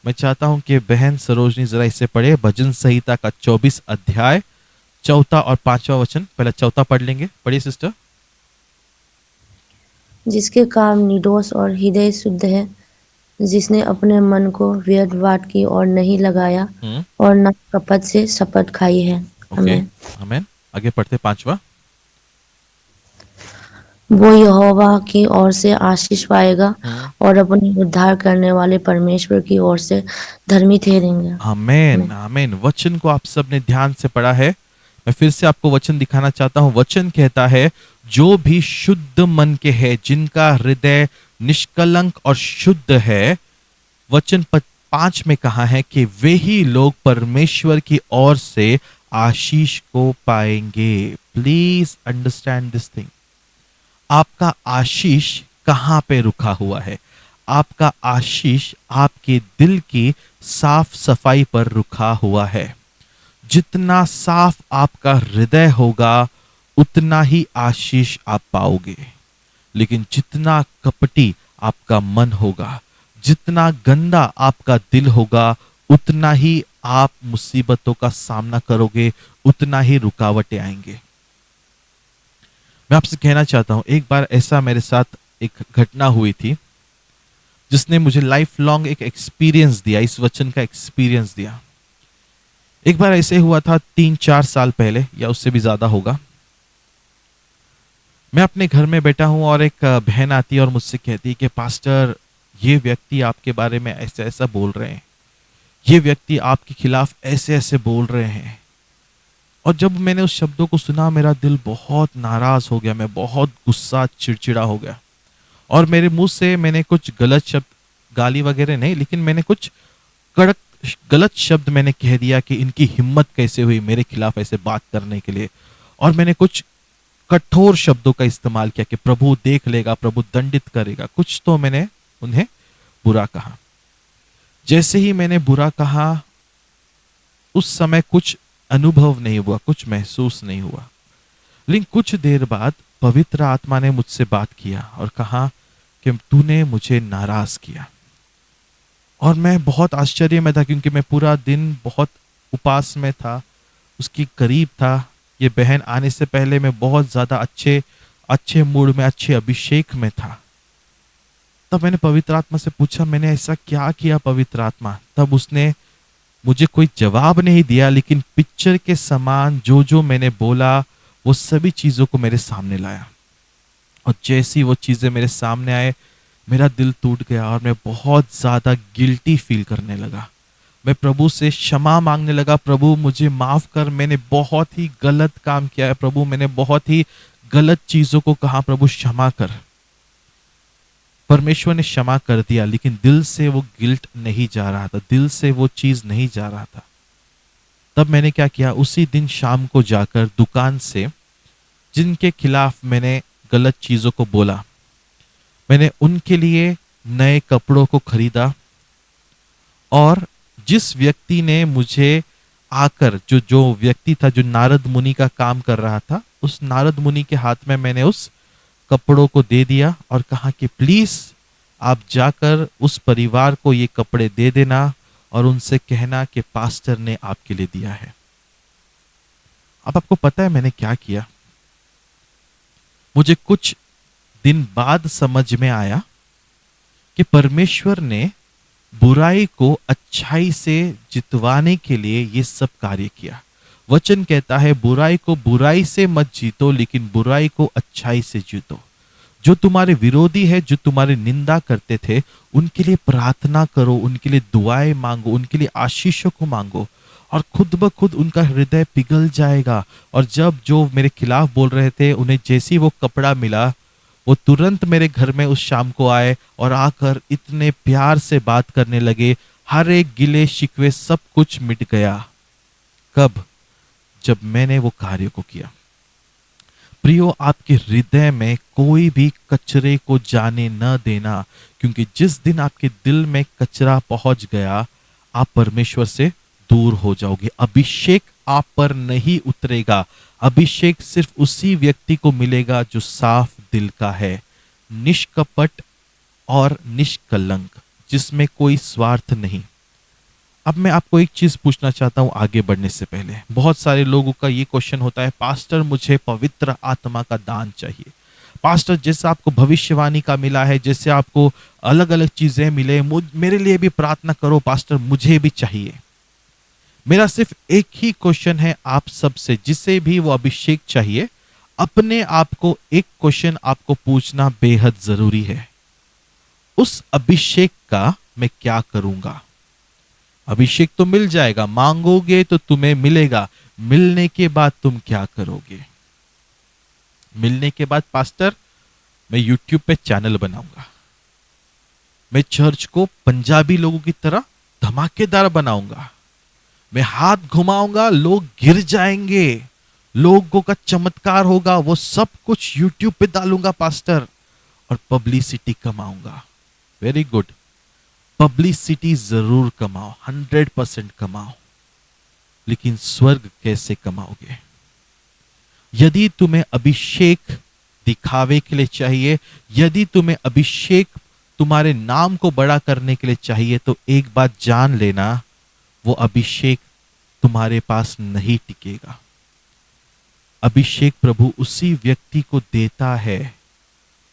मैं चाहता हूं कि बहन सरोजनी जरा इसे पढ़े। भजन संहिता का 24 अध्याय 4 और 5वां वचन। पहले 4 पढ़ लेंगे, पढ़िए सिस्टर। जिसके काम निर्दोष और हृदय शुद्ध है, जिसने अपने मन को व्यर्थ बात की ओर नहीं लगाया और न कपट से शपथ खाई है। ओके, आमीन। आगे पढ़ते 5वां। वो यहोवा की ओर से आशीष पाएगा और अपने उद्धार करने वाले परमेश्वर की ओर से धर्मी ठहरेंगे। आमीन, आमीन। वचन को आप सबने ध्यान से पढ़ा है। मैं फिर से आपको वचन दिखाना चाहता हूं। वचन कहता है, जो भी शुद्ध मन के है, जिनका हृदय निष्कलंक और शुद्ध है, वचन 5 में कहा है कि वे ही लोग परमेश्वर की ओर से आशीष को पाएंगे। Please understand this thing. आपका आशीष कहां पे रुका हुआ है? आपका आशीष आपके दिल की साफ सफाई पर रुका हुआ है। जितना साफ आपका हृदय होगा उतना ही आशीष आप पाओगे। लेकिन जितना कपटी आपका मन होगा, जितना गंदा आपका दिल होगा, उतना ही आप मुसीबतों का सामना करोगे, उतना ही रुकावटें आएंगे। मैं आपसे कहना चाहता हूं, एक बार ऐसा मेरे साथ एक घटना हुई थी जिसने मुझे लाइफ लॉन्ग एक एक्सपीरियंस दिया, इस वचन का एक्सपीरियंस दिया। एक बार ऐसे हुआ था 3-4 साल पहले, या उससे भी ज्यादा होगा। मैं अपने घर में बैठा हूं और एक बहन आती है और मुझसे कहती है कि पास्टर, ये व्यक्ति आपके बारे में ऐसा ऐसा बोल रहे हैं, ये व्यक्ति आपके खिलाफ ऐसे ऐसे बोल रहे हैं। और जब मैंने उस शब्दों को सुना, मेरा दिल बहुत नाराज हो गया, मैं बहुत गुस्सा, चिड़चिड़ा हो गया। और मेरे मुंह से मैंने कुछ गलत शब्द, गाली वगैरह नहीं, लेकिन मैंने कुछ कड़क गलत शब्द मैंने कह दिया कि इनकी हिम्मत कैसे हुई मेरे खिलाफ ऐसे बात करने के लिए। और मैंने कुछ कठोर शब्दों का इस्तेमाल किया कि प्रभु देख लेगा, प्रभु दंडित करेगा। कुछ तो मैंने उन्हें बुरा कहा। जैसे ही मैंने बुरा कहा, उस समय कुछ अनुभव नहीं हुआ, कुछ महसूस नहीं हुआ। लेकिन कुछ देर बाद पवित्र आत्मा ने मुझसे बात किया और कहा कि तूने मुझे नाराज किया। और मैं बहुत आश्चर्य में था, क्योंकि मैं पूरा दिन बहुत उपास में था, उसकी करीब था। ये बहन आने से पहले मैं बहुत ज्यादा अच्छे मूड में, अच्छे अभिषेक में था। तब मैंने पवित्र आत्मा से पूछा, मैंने ऐसा क्या किया पवित्र आत्मा? तब उसने मुझे कोई जवाब नहीं दिया, लेकिन पिक्चर के समान जो जो मैंने बोला वो सभी चीजों को मेरे सामने लाया। और जैसी वो चीजें मेरे सामने आए, मेरा दिल टूट गया और मैं बहुत ज्यादा गिल्टी फील करने लगा। मैं प्रभु से क्षमा मांगने लगा, प्रभु मुझे माफ कर, मैंने बहुत ही गलत काम किया है प्रभु, मैंने बहुत ही गलत चीजों को कहा, प्रभु क्षमा कर। परमेश्वर ने क्षमा कर दिया, लेकिन दिल से वो गिल्ट नहीं जा रहा था, दिल से वो चीज नहीं जा रहा था। तब मैंने क्या किया, उसी दिन शाम को जाकर दुकान से जिनके खिलाफ मैंने गलत चीजों को बोला, मैंने उनके लिए नए कपड़ों को खरीदा। और जिस व्यक्ति ने मुझे आकर, जो व्यक्ति था जो नारद मुनि का काम कर रहा था, उस नारद मुनि के हाथ में मैंने उस कपड़ों को दे दिया और कहा कि प्लीज आप जाकर उस परिवार को ये कपड़े दे देना और उनसे कहना कि पास्टर ने आपके लिए दिया है। अब आपको पता है मैंने क्या किया? मुझे कुछ दिन बाद समझ में आया कि परमेश्वर ने बुराई को अच्छाई से जितवाने के लिए ये सब कार्य किया। वचन कहता है बुराई को बुराई से मत जीतो, लेकिन बुराई को अच्छाई से जीतो। जो तुम्हारे विरोधी है, जो तुम्हारी निंदा करते थे, उनके लिए प्रार्थना करो, उनके लिए दुआएं मांगो, उनके लिए आशीषों को मांगो, और खुद ब खुद उनका हृदय पिघल जाएगा। और जब जो मेरे खिलाफ बोल रहे थे, उन्हें जैसी वो कपड़ा मिला, वो तुरंत मेरे घर में उस शाम को आए और आकर इतने प्यार से बात करने लगे। हर एक गिले शिकवे सब कुछ मिट गया। कब? जब मैंने वो कार्य को किया। प्रियो, आपके हृदय में कोई भी कचरे को जाने न देना, क्योंकि जिस दिन आपके दिल में कचरा पहुंच गया, आप परमेश्वर से दूर हो जाओगे। अभिषेक आप पर नहीं उतरेगा। अभिषेक सिर्फ उसी व्यक्ति को मिलेगा जो साफ दिल का है, निष्कपट और निष्कलंक, जिसमें कोई स्वार्थ नहीं। अब मैं आपको एक चीज पूछना चाहता हूं आगे बढ़ने से पहले। बहुत सारे लोगों का ये क्वेश्चन होता है, पास्टर मुझे पवित्र आत्मा का दान चाहिए। पास्टर, जैसे आपको भविष्यवाणी का मिला है, जैसे आपको अलग अलग चीजें मिले, मेरे लिए भी प्रार्थना करो पास्टर, मुझे भी चाहिए। मेरा सिर्फ एक ही क्वेश्चन है आप सबसे, जिसे भी वो अभिषेक चाहिए, अपने आप को एक क्वेश्चन आपको पूछना बेहद जरूरी है। उस अभिषेक का मैं क्या करूंगा? अभिषेक तो मिल जाएगा, मांगोगे तो तुम्हें मिलेगा। मिलने के बाद तुम क्या करोगे? मिलने के बाद पास्टर मैं यूट्यूब पे चैनल बनाऊंगा, मैं चर्च को पंजाबी लोगों की तरह धमाकेदार बनाऊंगा, मैं हाथ घुमाऊंगा, लोग गिर जाएंगे, लोगों का चमत्कार होगा, वो सब कुछ यूट्यूब पे डालूंगा पास्टर, और पब्लिसिटी कमाऊंगा। वेरी गुड, पब्लिसिटी जरूर कमाओ, 100% कमाओ, लेकिन स्वर्ग कैसे कमाओगे? यदि तुम्हें अभिषेक दिखावे के लिए चाहिए, यदि तुम्हें अभिषेक तुम्हारे नाम को बड़ा करने के लिए चाहिए, तो एक बात जान लेना, वो अभिषेक तुम्हारे पास नहीं टिकेगा। अभिषेक प्रभु उसी व्यक्ति को देता है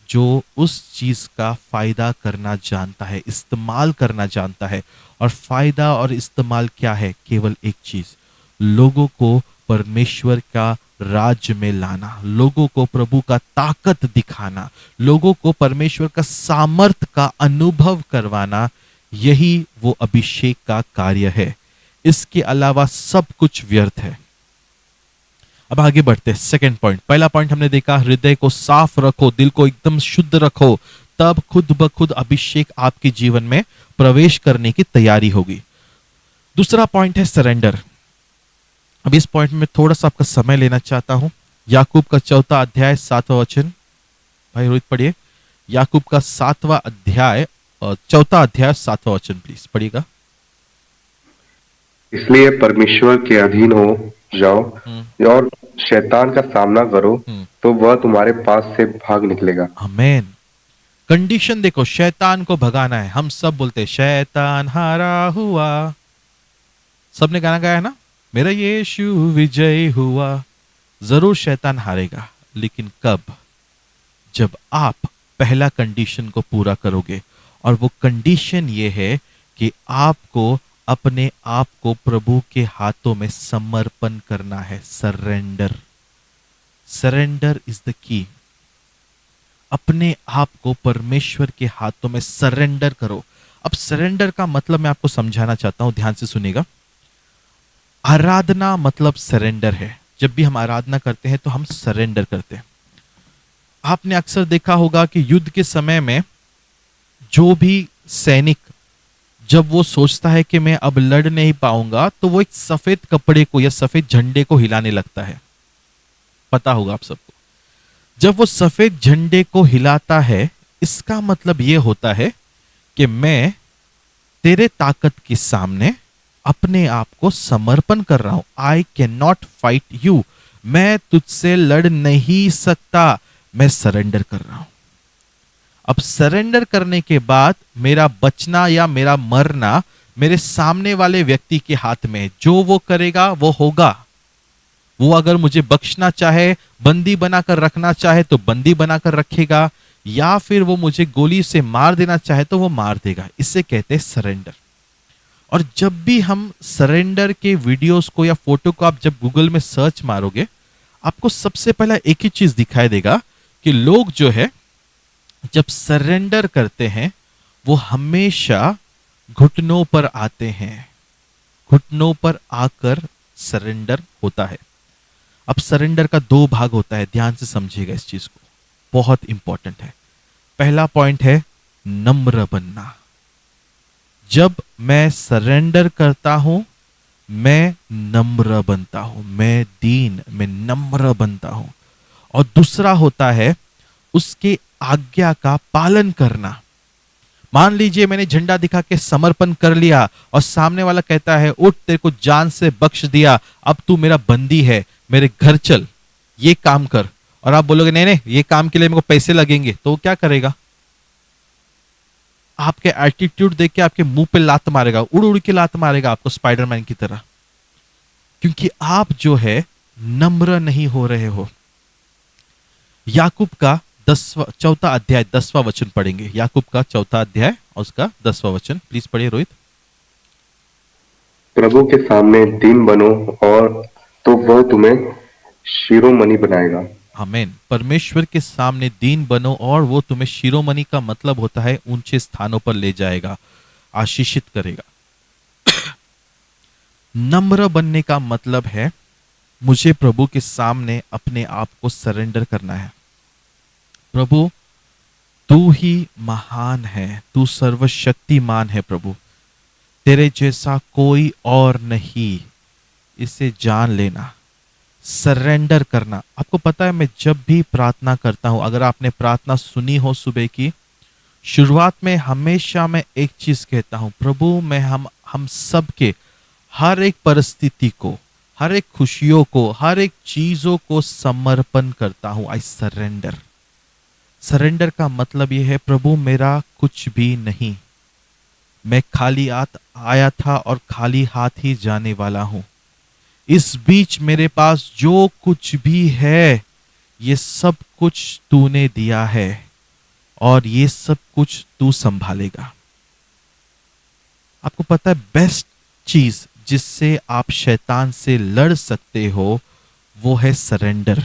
जो उस चीज का फायदा करना जानता है, इस्तेमाल करना जानता है। और फायदा और इस्तेमाल क्या है? केवल एक चीज, लोगों को परमेश्वर का राज्य में लाना, लोगों को प्रभु का ताकत दिखाना, लोगों को परमेश्वर का सामर्थ का अनुभव करवाना। यही वो अभिषेक का कार्य है। इसके अलावा सब कुछ व्यर्थ है। अब आगे बढ़ते हैं। सेकंड पॉइंट, पहला पॉइंट हमने देखा, हृदय को साफ रखो, दिल को एकदम शुद्ध रखो, तब खुद ब खुद अभिषेक आपके जीवन में प्रवेश करने की तैयारी होगी। दूसरा पॉइंट है सरेंडर। अब इस पॉइंट में थोड़ा सा आपका समय लेना चाहता हूं। याकूब का 4 अध्याय 7वां वचन, भाई रोहित पढ़िए। याकूब का 7वां अध्याय 4 अध्याय 7वां वचन प्लीज पढ़िएगा। इसलिए परमेश्वर के अधीन हो जाओ और शैतान का सामना करो, तो वह तुम्हारे पास से भाग निकलेगा। आमीन। कंडीशन देखो, शैतान को भगाना है। हम सब बोलते हैं शैतान हारा हुआ, सबने गाना गाया है ना, मेरा यीशु विजय हुआ। जरूर शैतान हारेगा, लेकिन कब? जब आप पहला कंडीशन को पूरा करोगे, और वो कंडीशन ये है कि आपको अपने आप को प्रभु के हाथों में समर्पण करना है। Surrender, surrender is the key. अपने आप को परमेश्वर के हाथों में सरेंडर करो। अब सरेंडर का मतलब मैं आपको समझाना चाहता हूं, ध्यान से सुनिएगा। आराधना मतलब सरेंडर है। जब भी हम आराधना करते हैं तो हम सरेंडर करते हैं। आपने अक्सर देखा होगा कि युद्ध के समय में जो भी सैनिक, जब वो सोचता है कि मैं अब लड़ नहीं पाऊंगा, तो वो एक सफेद कपड़े को या सफेद झंडे को हिलाने लगता है। पता होगा आप सबको। जब वो सफेद झंडे को हिलाता है, इसका मतलब ये होता है कि मैं तेरे ताकत के सामने अपने आप को समर्पण कर रहा हूं। I can not fight you, मैं तुझसे लड़ नहीं सकता, मैं सरेंडर कर रहा हूं। अब सरेंडर करने के बाद मेरा बचना या मेरा मरना मेरे सामने वाले व्यक्ति के हाथ में है। जो वो करेगा वो होगा। वो अगर मुझे बख्शना चाहे, बंदी बनाकर रखना चाहे तो बंदी बनाकर रखेगा, या फिर वो मुझे गोली से मार देना चाहे तो वो मार देगा। इससे कहते हैं सरेंडर। और जब भी हम सरेंडर के वीडियोस को या फोटो को आप जब गूगल में सर्च मारोगे, आपको सबसे पहला एक ही चीज दिखाई देगा कि लोग जो है जब सरेंडर करते हैं वो हमेशा घुटनों पर आते हैं, घुटनों पर आकर सरेंडर होता है। अब सरेंडर का दो भाग होता है, ध्यान से समझिएगा इस चीज को, बहुत इंपॉर्टेंट है। पहला पॉइंट है नम्र बनना। जब मैं सरेंडर करता हूं मैं नम्र बनता हूं, मैं दीन, मैं नम्र बनता हूं। और दूसरा होता है उसके आज्ञा का पालन करना। मान लीजिए मैंने झंडा दिखा के समर्पण कर लिया और सामने वाला कहता है उठ, तेरे को जान से बख्श दिया, अब तू मेरा बंदी है, मेरे घर चल, ये काम कर। और आप बोलोगे नहीं नहीं ये काम के लिए मेरे को पैसे लगेंगे, तो वो क्या करेगा? आपके एटीट्यूड देख के आपके मुंह पे लात मारेगा, उड़ उड़ के लात मारेगा आपको स्पाइडरमैन की तरह, क्योंकि आप जो है नम्र नहीं हो रहे हो। याकूब का 4 अध्याय 10वां वचन पढ़ेंगे। याकूब का 4 अध्याय और उसका 10वां वचन प्लीज पढ़िए रोहित। प्रभु के सामने दीन बनो और तो वह तुम्हें शिरोमणि बनाएगा। आमीन। परमेश्वर के सामने दीन बनो और वो तुम्हें शिरोमणि का मतलब होता है ऊंचे स्थानों पर ले जाएगा, आशीषित करेगा। नम्र बनने का मतलब है मुझे प्रभु के सामने अपने आप को सरेंडर करना है। प्रभु तू ही महान है, तू सर्वशक्तिमान है प्रभु, तेरे जैसा कोई और नहीं, इसे जान लेना, सरेंडर करना। आपको पता है मैं जब भी प्रार्थना करता हूं, अगर आपने प्रार्थना सुनी हो सुबह की, शुरुआत में हमेशा मैं एक चीज कहता हूं, प्रभु मैं हम सब के हर एक परिस्थिति को, हर एक खुशियों को, हर एक चीजों को समर्पण करता हूं। I surrender. सरेंडर का मतलब यह है प्रभु मेरा कुछ भी नहीं, मैं खाली हाथ आया था और खाली हाथ ही जाने वाला हूं। इस बीच मेरे पास जो कुछ भी है ये सब कुछ तूने दिया है और ये सब कुछ तू संभालेगा। आपको पता है बेस्ट चीज जिससे आप शैतान से लड़ सकते हो वो है सरेंडर।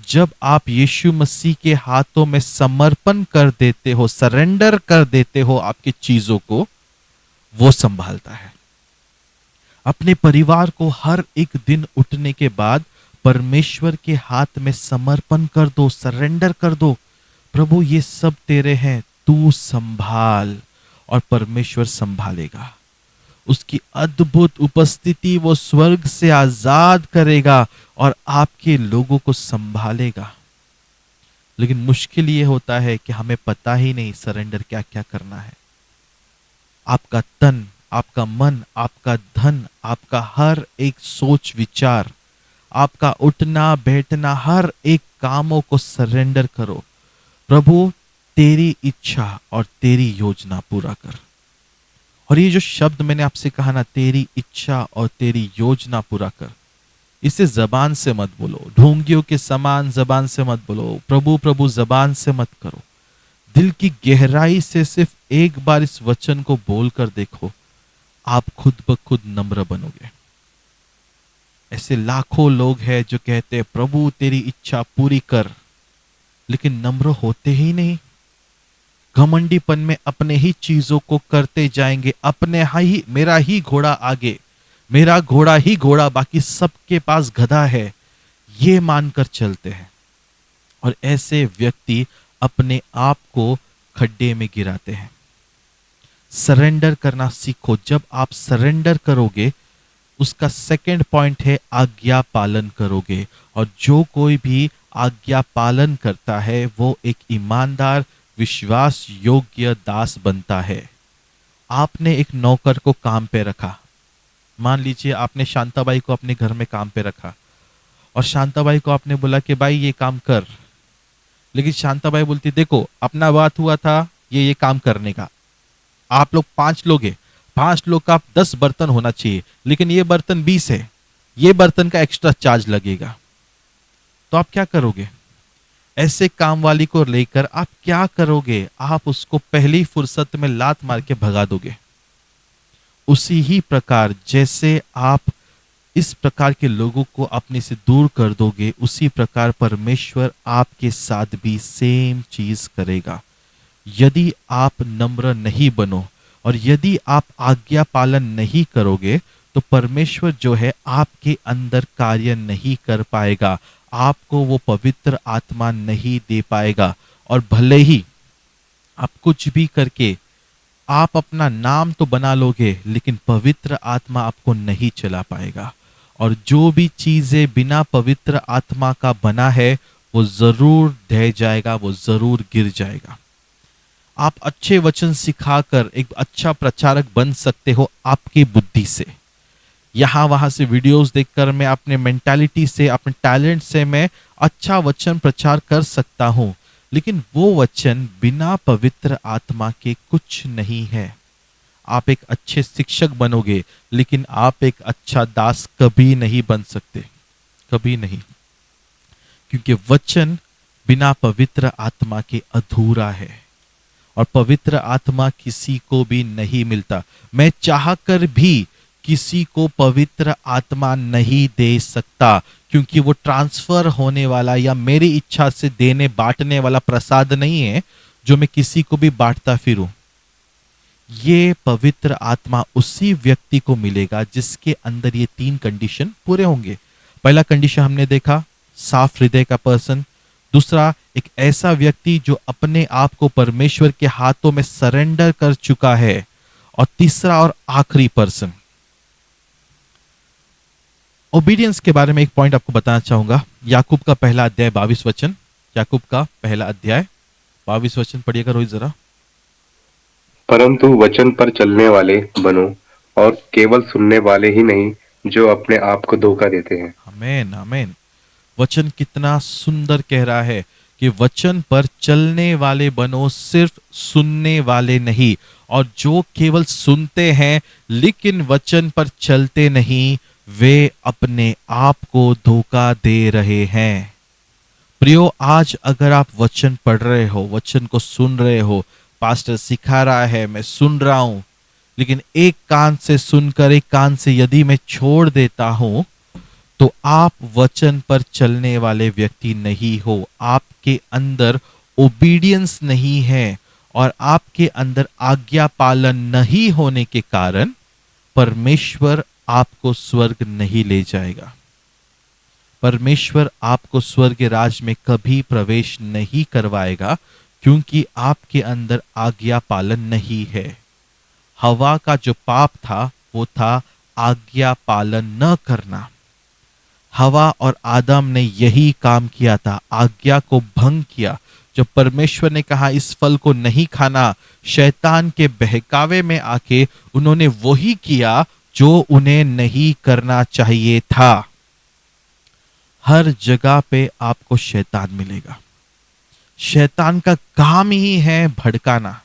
जब आप यीशु मसीह के हाथों में समर्पण कर देते हो, सरेंडर कर देते हो आपकी चीजों को, वो संभालता है। अपने परिवार को हर एक दिन उठने के बाद परमेश्वर के हाथ में समर्पण कर दो, सरेंडर कर दो। प्रभु ये सब तेरे हैं, तू संभाल, और परमेश्वर संभालेगा। उसकी अद्भुत उपस्थिति वो स्वर्ग से आजाद करेगा और आपके लोगों को संभालेगा। लेकिन मुश्किल ये होता है कि हमें पता ही नहीं सरेंडर क्या क्या करना है। आपका तन, आपका मन, आपका धन, आपका हर एक सोच विचार, आपका उठना बैठना, हर एक कामों को सरेंडर करो। प्रभु तेरी इच्छा और तेरी योजना पूरा कर। और ये जो शब्द मैंने आपसे कहा ना, तेरी इच्छा और तेरी योजना पूरा कर, इसे जबान से मत बोलो, ढोंगियों के समान जबान से मत बोलो, प्रभु प्रभु जबान से मत करो। दिल की गहराई से सिर्फ एक बार इस वचन को बोलकर देखो, आप खुद ब खुद नम्र बनोगे। ऐसे लाखों लोग हैं जो कहते हैं प्रभु तेरी इच्छा पूरी कर, लेकिन नम्र होते ही नहीं। घमंडीपन में अपने ही चीजों को करते जाएंगे, अपने ही मेरा ही घोड़ा आगे, मेरा घोड़ा ही घोड़ा, बाकी सबके पास गधा है, ये मानकर चलते हैं। और ऐसे व्यक्ति अपने आप को खड्डे में गिराते हैं। सरेंडर करना सीखो। जब आप सरेंडर करोगे, उसका सेकंड पॉइंट है आज्ञा पालन करोगे। और जो कोई भी आज्ञा पालन करता है वो एक ईमानदार विश्वास योग्य दास बनता है। आपने एक नौकर को काम पे रखा, मान लीजिए आपने शांताबाई को अपने घर में काम पे रखा और शांताबाई को आपने बोला कि भाई ये काम कर, लेकिन शांताबाई बोलती देखो अपना बात हुआ था ये काम करने का, आप लोग 5 लोग हैं, 5 लोग का 10 बर्तन होना चाहिए, लेकिन ये बर्तन 20 है, ये बर्तन का एक्स्ट्रा चार्ज लगेगा। तो आप क्या करोगे? ऐसे काम वाली को लेकर आप क्या करोगे? आप उसको पहली फुर्सत में लात मार के भगा दोगे। उसी ही प्रकार जैसे आप इस प्रकार के लोगों को अपने से दूर कर दोगे, उसी प्रकार परमेश्वर आपके साथ भी सेम चीज करेगा। यदि आप नम्र नहीं बनो और यदि आप आज्ञा पालन नहीं करोगे, तो परमेश्वर जो है आपके अंदर कार्य नहीं कर पाएगा, आपको वो पवित्र आत्मा नहीं दे पाएगा। और भले ही आप कुछ भी करके आप अपना नाम तो बना लोगे, लेकिन पवित्र आत्मा आपको नहीं चला पाएगा। और जो भी चीजें बिना पवित्र आत्मा का बना है, वो जरूर ढह जाएगा, वो जरूर गिर जाएगा। आप अच्छे वचन सिखाकर एक अच्छा प्रचारक बन सकते हो आपकी बुद्धि से। यहाँ वहां से वीडियोस देखकर मैं अपने मेंटालिटी से, अपने टैलेंट से मैं अच्छा वचन प्रचार कर सकता हूँ, लेकिन वो वचन बिना पवित्र आत्मा के कुछ नहीं है। आप एक अच्छे शिक्षक बनोगे, लेकिन आप एक अच्छा दास कभी नहीं बन सकते, कभी नहीं, क्योंकि वचन बिना पवित्र आत्मा के अधूरा है। और पवित्र आत्मा किसी को भी नहीं मिलता। मैं चाहकर भी किसी को पवित्र आत्मा नहीं दे सकता, क्योंकि वो ट्रांसफर होने वाला या मेरी इच्छा से देने बांटने वाला प्रसाद नहीं है जो मैं किसी को भी बांटता फिरूं। ये पवित्र आत्मा उसी व्यक्ति को मिलेगा जिसके अंदर ये 3 कंडीशन पूरे होंगे। पहला कंडीशन हमने देखा, साफ हृदय का पर्सन। दूसरा, एक ऐसा व्यक्ति जो अपने आप को परमेश्वर के हाथों में सरेंडर कर चुका है। और तीसरा और आखिरी पर्सन, ओबीडियंस के बारे में एक पॉइंट आपको बताना चाहूंगा। याकूब का पहला अध्याय 22 वचन, याकूब का पहला अध्याय 22 वचन पढ़िएगा रोहित जरा। परंतु वचन पर चलने वाले बनो, और केवल सुनने वाले ही नहीं जो अपने आप को धोखा देते हैं। आमीन, आमीन। वचन कितना सुंदर कह रहा है कि वचन पर चलने वाले बनो, सिर्फ सुनने वाले नहीं। और जो केवल सुनते हैं लेकिन वचन पर चलते नहीं, वे अपने आप को धोखा दे रहे हैं। प्रियो, आज अगर आप वचन पढ़ रहे हो, वचन को सुन रहे हो, पास्टर सिखा रहा है, मैं सुन रहा हूं, लेकिन एक कान से सुनकर एक कान से यदि मैं छोड़ देता हूं, तो आप वचन पर चलने वाले व्यक्ति नहीं हो। आपके अंदर ओबीडियंस नहीं है और आपके अंदर आज्ञा पालन नहीं होने के कारण परमेश्वर आपको स्वर्ग नहीं ले जाएगा। परमेश्वर आपको स्वर्ग राज में कभी प्रवेश नहीं करवाएगा, क्योंकि आपके अंदर आज्ञा पालन नहीं है। हवा का जो पाप था वो था आज्ञा पालन न करना। हवा और आदम ने यही काम किया था, आज्ञा को भंग किया। जब परमेश्वर ने कहा इस फल को नहीं खाना, शैतान के बहकावे में आके उन्होंने वही किया जो उन्हें नहीं करना चाहिए था। हर जगह पे आपको शैतान मिलेगा। शैतान का काम ही है भड़काना,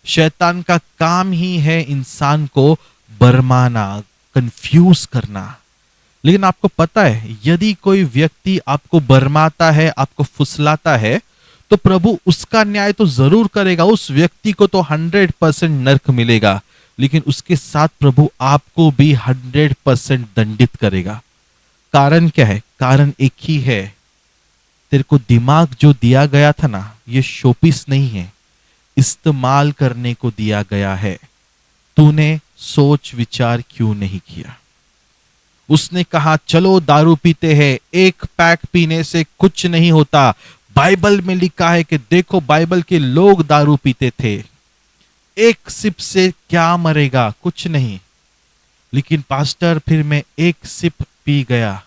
शैतान का काम ही है इंसान को बरमाना, कंफ्यूज करना। लेकिन आपको पता है, यदि कोई व्यक्ति आपको बरमाता है, आपको फुसलाता है, तो प्रभु उसका न्याय तो जरूर करेगा। उस व्यक्ति को तो 100% नरक मिलेगा, लेकिन उसके साथ प्रभु आपको भी 100% दंडित करेगा। कारण क्या है? कारण एक ही है, तेरे को दिमाग जो दिया गया था ना, ये शोपीस नहीं है, इस्तेमाल करने को दिया गया है। तूने सोच विचार क्यों नहीं किया? उसने कहा चलो दारू पीते हैं, एक पैक पीने से कुछ नहीं होता। बाइबल में लिखा है कि देखो बाइबल के लोग दारू पीते थे, एक सिप से क्या मरेगा, कुछ नहीं। लेकिन पास्टर फिर मैं एक सिप पी गया,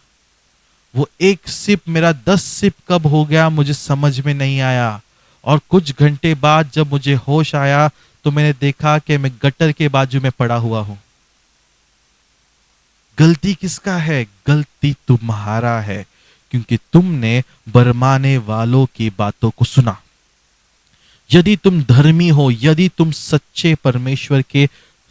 वो एक सिप मेरा 10 सिप कब हो गया मुझे समझ में नहीं आया। और कुछ घंटे बाद जब मुझे होश आया तो मैंने देखा कि मैं गटर के बाजू में पड़ा हुआ हूं। गलती किसका है? गलती तुम्हारा है, क्योंकि तुमने बरमाने वालों की बातों को सुना। यदि तुम धर्मी हो, यदि तुम सच्चे परमेश्वर के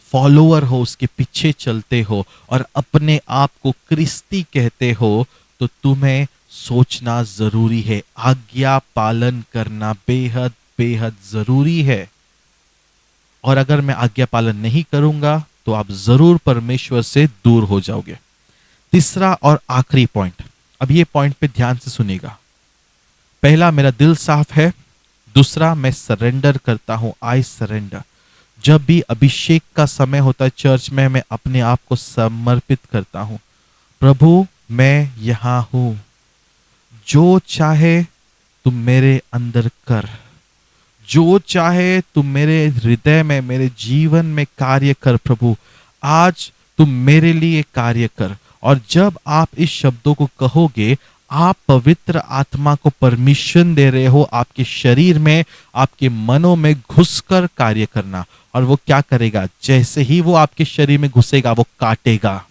फॉलोअर हो, उसके पीछे चलते हो और अपने आप को क्रिस्ती कहते हो, तो तुम्हें सोचना जरूरी है, आज्ञा पालन करना बेहद बेहद जरूरी है। और अगर मैं आज्ञा पालन नहीं करूंगा तो आप जरूर परमेश्वर से दूर हो जाओगे। तीसरा और आखिरी पॉइंट, अब ये पॉइंट पे ध्यान से सुनिएगा। पहला, मेरा दिल साफ है। दूसरा, मैं सरेंडर करता हूं, आई सरेंडर। जब भी अभिषेक का समय होता है चर्च में, मैं अपने आप को समर्पित करता हूं। प्रभु, मैं यहां हूं, जो चाहे तुम मेरे अंदर कर, जो चाहे तुम मेरे हृदय में, मेरे जीवन में कार्य कर। प्रभु, आज तुम मेरे लिए कार्य कर। और जब आप इस शब्दों को कहोगे, आप पवित्र आत्मा को परमिशन दे रहे हो आपके शरीर में, आपके मनों में घुसकर कार्य करना। और वो क्या करेगा? जैसे ही वो आपके शरीर में घुसेगा, वो काटेगा।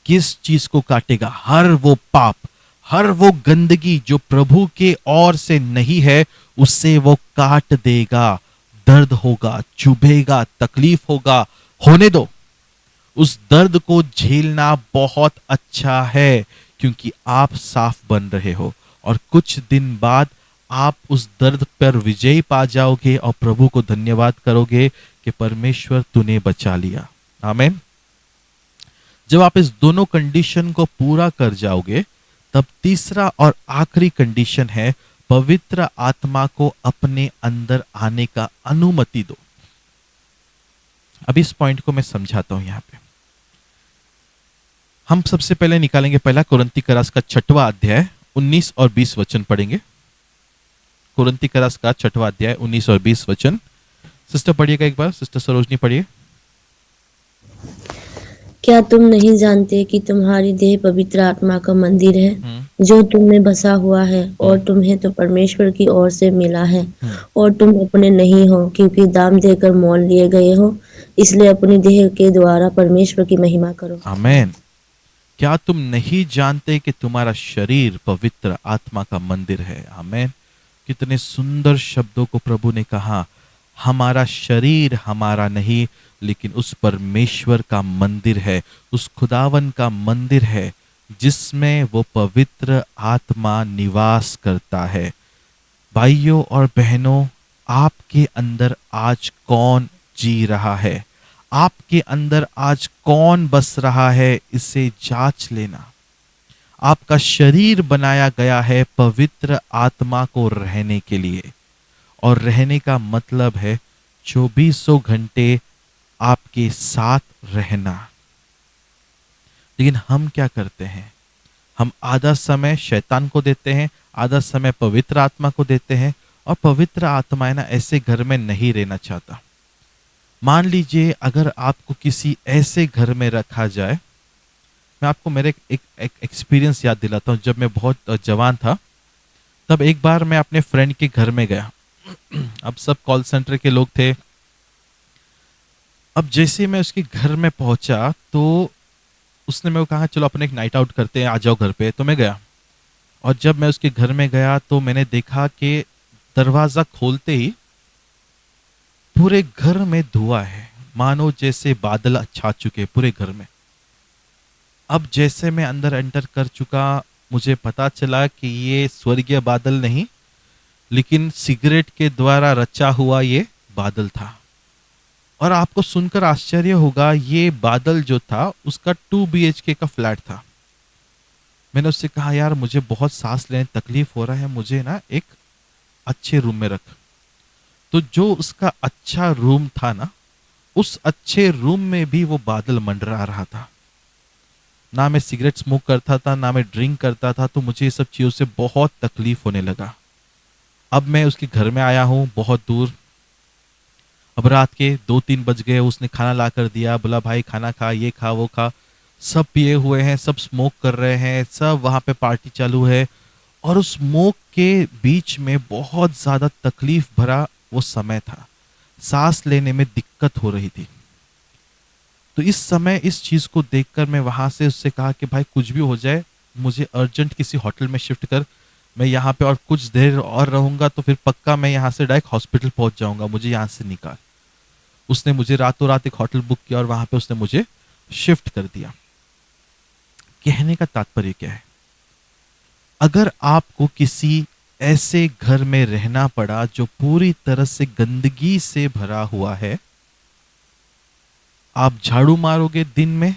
किस चीज को काटेगा? हर वो पाप, हर वो गंदगी जो प्रभु के ओर से नहीं है, उससे वो काट देगा। दर्द होगा, चुभेगा, तकलीफ होगा, होने दो। उस दर्द को झेलना बहुत अच्छा है, क्योंकि आप साफ बन रहे हो और कुछ दिन बाद आप उस दर्द पर विजय पा जाओगे और प्रभु को धन्यवाद करोगे कि परमेश्वर तूने बचा लिया। आमीन। जब आप इस दोनों कंडीशन को पूरा कर जाओगे, तब तीसरा और आखिरी कंडीशन है, पवित्र आत्मा को अपने अंदर आने का अनुमति दो। अब इस पॉइंट को मैं समझाता हूं। यहां पे हम सबसे पहले निकालेंगे पहला कुरिन्ती करास का 6वां अध्याय 19 और 20 वचन पढ़ेंगे। कुरिन्ती करास का 6वां अध्याय 19 और 20 वचन। सिस्टर पढ़िएगा एक बार, सिस्टर सरोजनी पढ़िए। क्या तुम नहीं जानते कि तुम्हारी देह पवित्र आत्मा का मंदिर है, जो तुम में बसा हुआ है, और तुम्हें तो परमेश्वर की ओर से मिला है, और तुम अपने नहीं हो, क्योंकि दाम देकर मोल लिए गए हो। इसलिए अपनी देह के द्वारा परमेश्वर की महिमा करो। आमीन। क्या तुम नहीं जानते कि तुम्हारा शरीर पवित्र आत्मा का मंदिर है? आमीन। कितने सुंदर शब्दों को प्रभु ने कहा। हमारा शरीर हमारा नहीं, लेकिन उस परमेश्वर का मंदिर है, उस खुदावन का मंदिर है, जिसमें वो पवित्र आत्मा निवास करता है। भाइयों और बहनों, आपके अंदर आज कौन जी रहा है? आपके अंदर आज कौन बस रहा है? इसे जांच लेना। आपका शरीर बनाया गया है पवित्र आत्मा को रहने के लिए, और रहने का मतलब है 24 घंटे आपके साथ रहना। लेकिन हम क्या करते हैं? हम आधा समय शैतान को देते हैं, आधा समय पवित्र आत्मा को देते हैं, और पवित्र आत्मा है ना, ऐसे घर में नहीं रहना चाहता। मान लीजिए अगर आपको किसी ऐसे घर में रखा जाए, मैं आपको मेरे एक एक्सपीरियंस याद दिलाता हूँ। जब मैं बहुत जवान था, तब एक बार मैं अपने फ्रेंड के घर में गया। अब सब कॉल सेंटर के लोग थे। अब जैसे मैं उसके घर में पहुंचा, तो उसने मेरे को कहा चलो अपन एक नाइट आउट करते हैं, आ जाओ घर पे। तो मैं गया, और जब मैं उसके घर में गया तो मैंने देखा कि दरवाजा खोलते ही पूरे घर में धुआं है, मानो जैसे बादल छा चुके पूरे घर में। अब जैसे मैं अंदर एंटर कर चुका, मुझे पता चला कि ये स्वर्गीय बादल नहीं, लेकिन सिगरेट के द्वारा रचा हुआ ये बादल था। और आपको सुनकर आश्चर्य होगा, ये बादल जो था उसका 2 BHK का फ्लैट था। मैंने उससे कहा यार मुझे बहुत सांस लेने तकलीफ हो रहा है, मुझे ना एक अच्छे रूम में रख। तो जो उसका अच्छा रूम था ना, उस अच्छे रूम में भी वो बादल मंडरा रहा था। ना मैं सिगरेट स्मोक करता था, ना मैं ड्रिंक करता था, तो मुझे ये सब चीज़ों से बहुत तकलीफ होने लगा। अब मैं उसके घर में आया हूँ बहुत दूर। अब रात के 2-3 बज गए, उसने खाना ला कर दिया, बोला भाई खाना खा, ये खा वो खा। सब पिए हुए हैं, सब स्मोक कर रहे हैं, सब वहाँ पे पार्टी चालू है, और उस स्मोक के बीच में बहुत ज़्यादा तकलीफ भरा वो समय था। सांस लेने में दिक्कत हो रही थी। तो इस समय इस चीज़ को देखकर मैं वहाँ से उससे कहा कि भाई कुछ भी हो जाए, मुझे अर्जेंट किसी होटल में शिफ्ट कर। मैं यहाँ पे और कुछ देर और रहूँगा तो फिर पक्का मैं यहाँ से डायरेक्ट हॉस्पिटल पहुँच जाऊँगा, मुझे यहाँ से निकाल। उसने मुझे रातों रात एक होटल बुक किया और वहां पे उसने मुझे शिफ्ट कर दिया। कहने का तात्पर्य क्या है? अगर आपको किसी ऐसे घर में रहना पड़ा जो पूरी तरह से गंदगी से भरा हुआ है, आप झाड़ू मारोगे दिन में,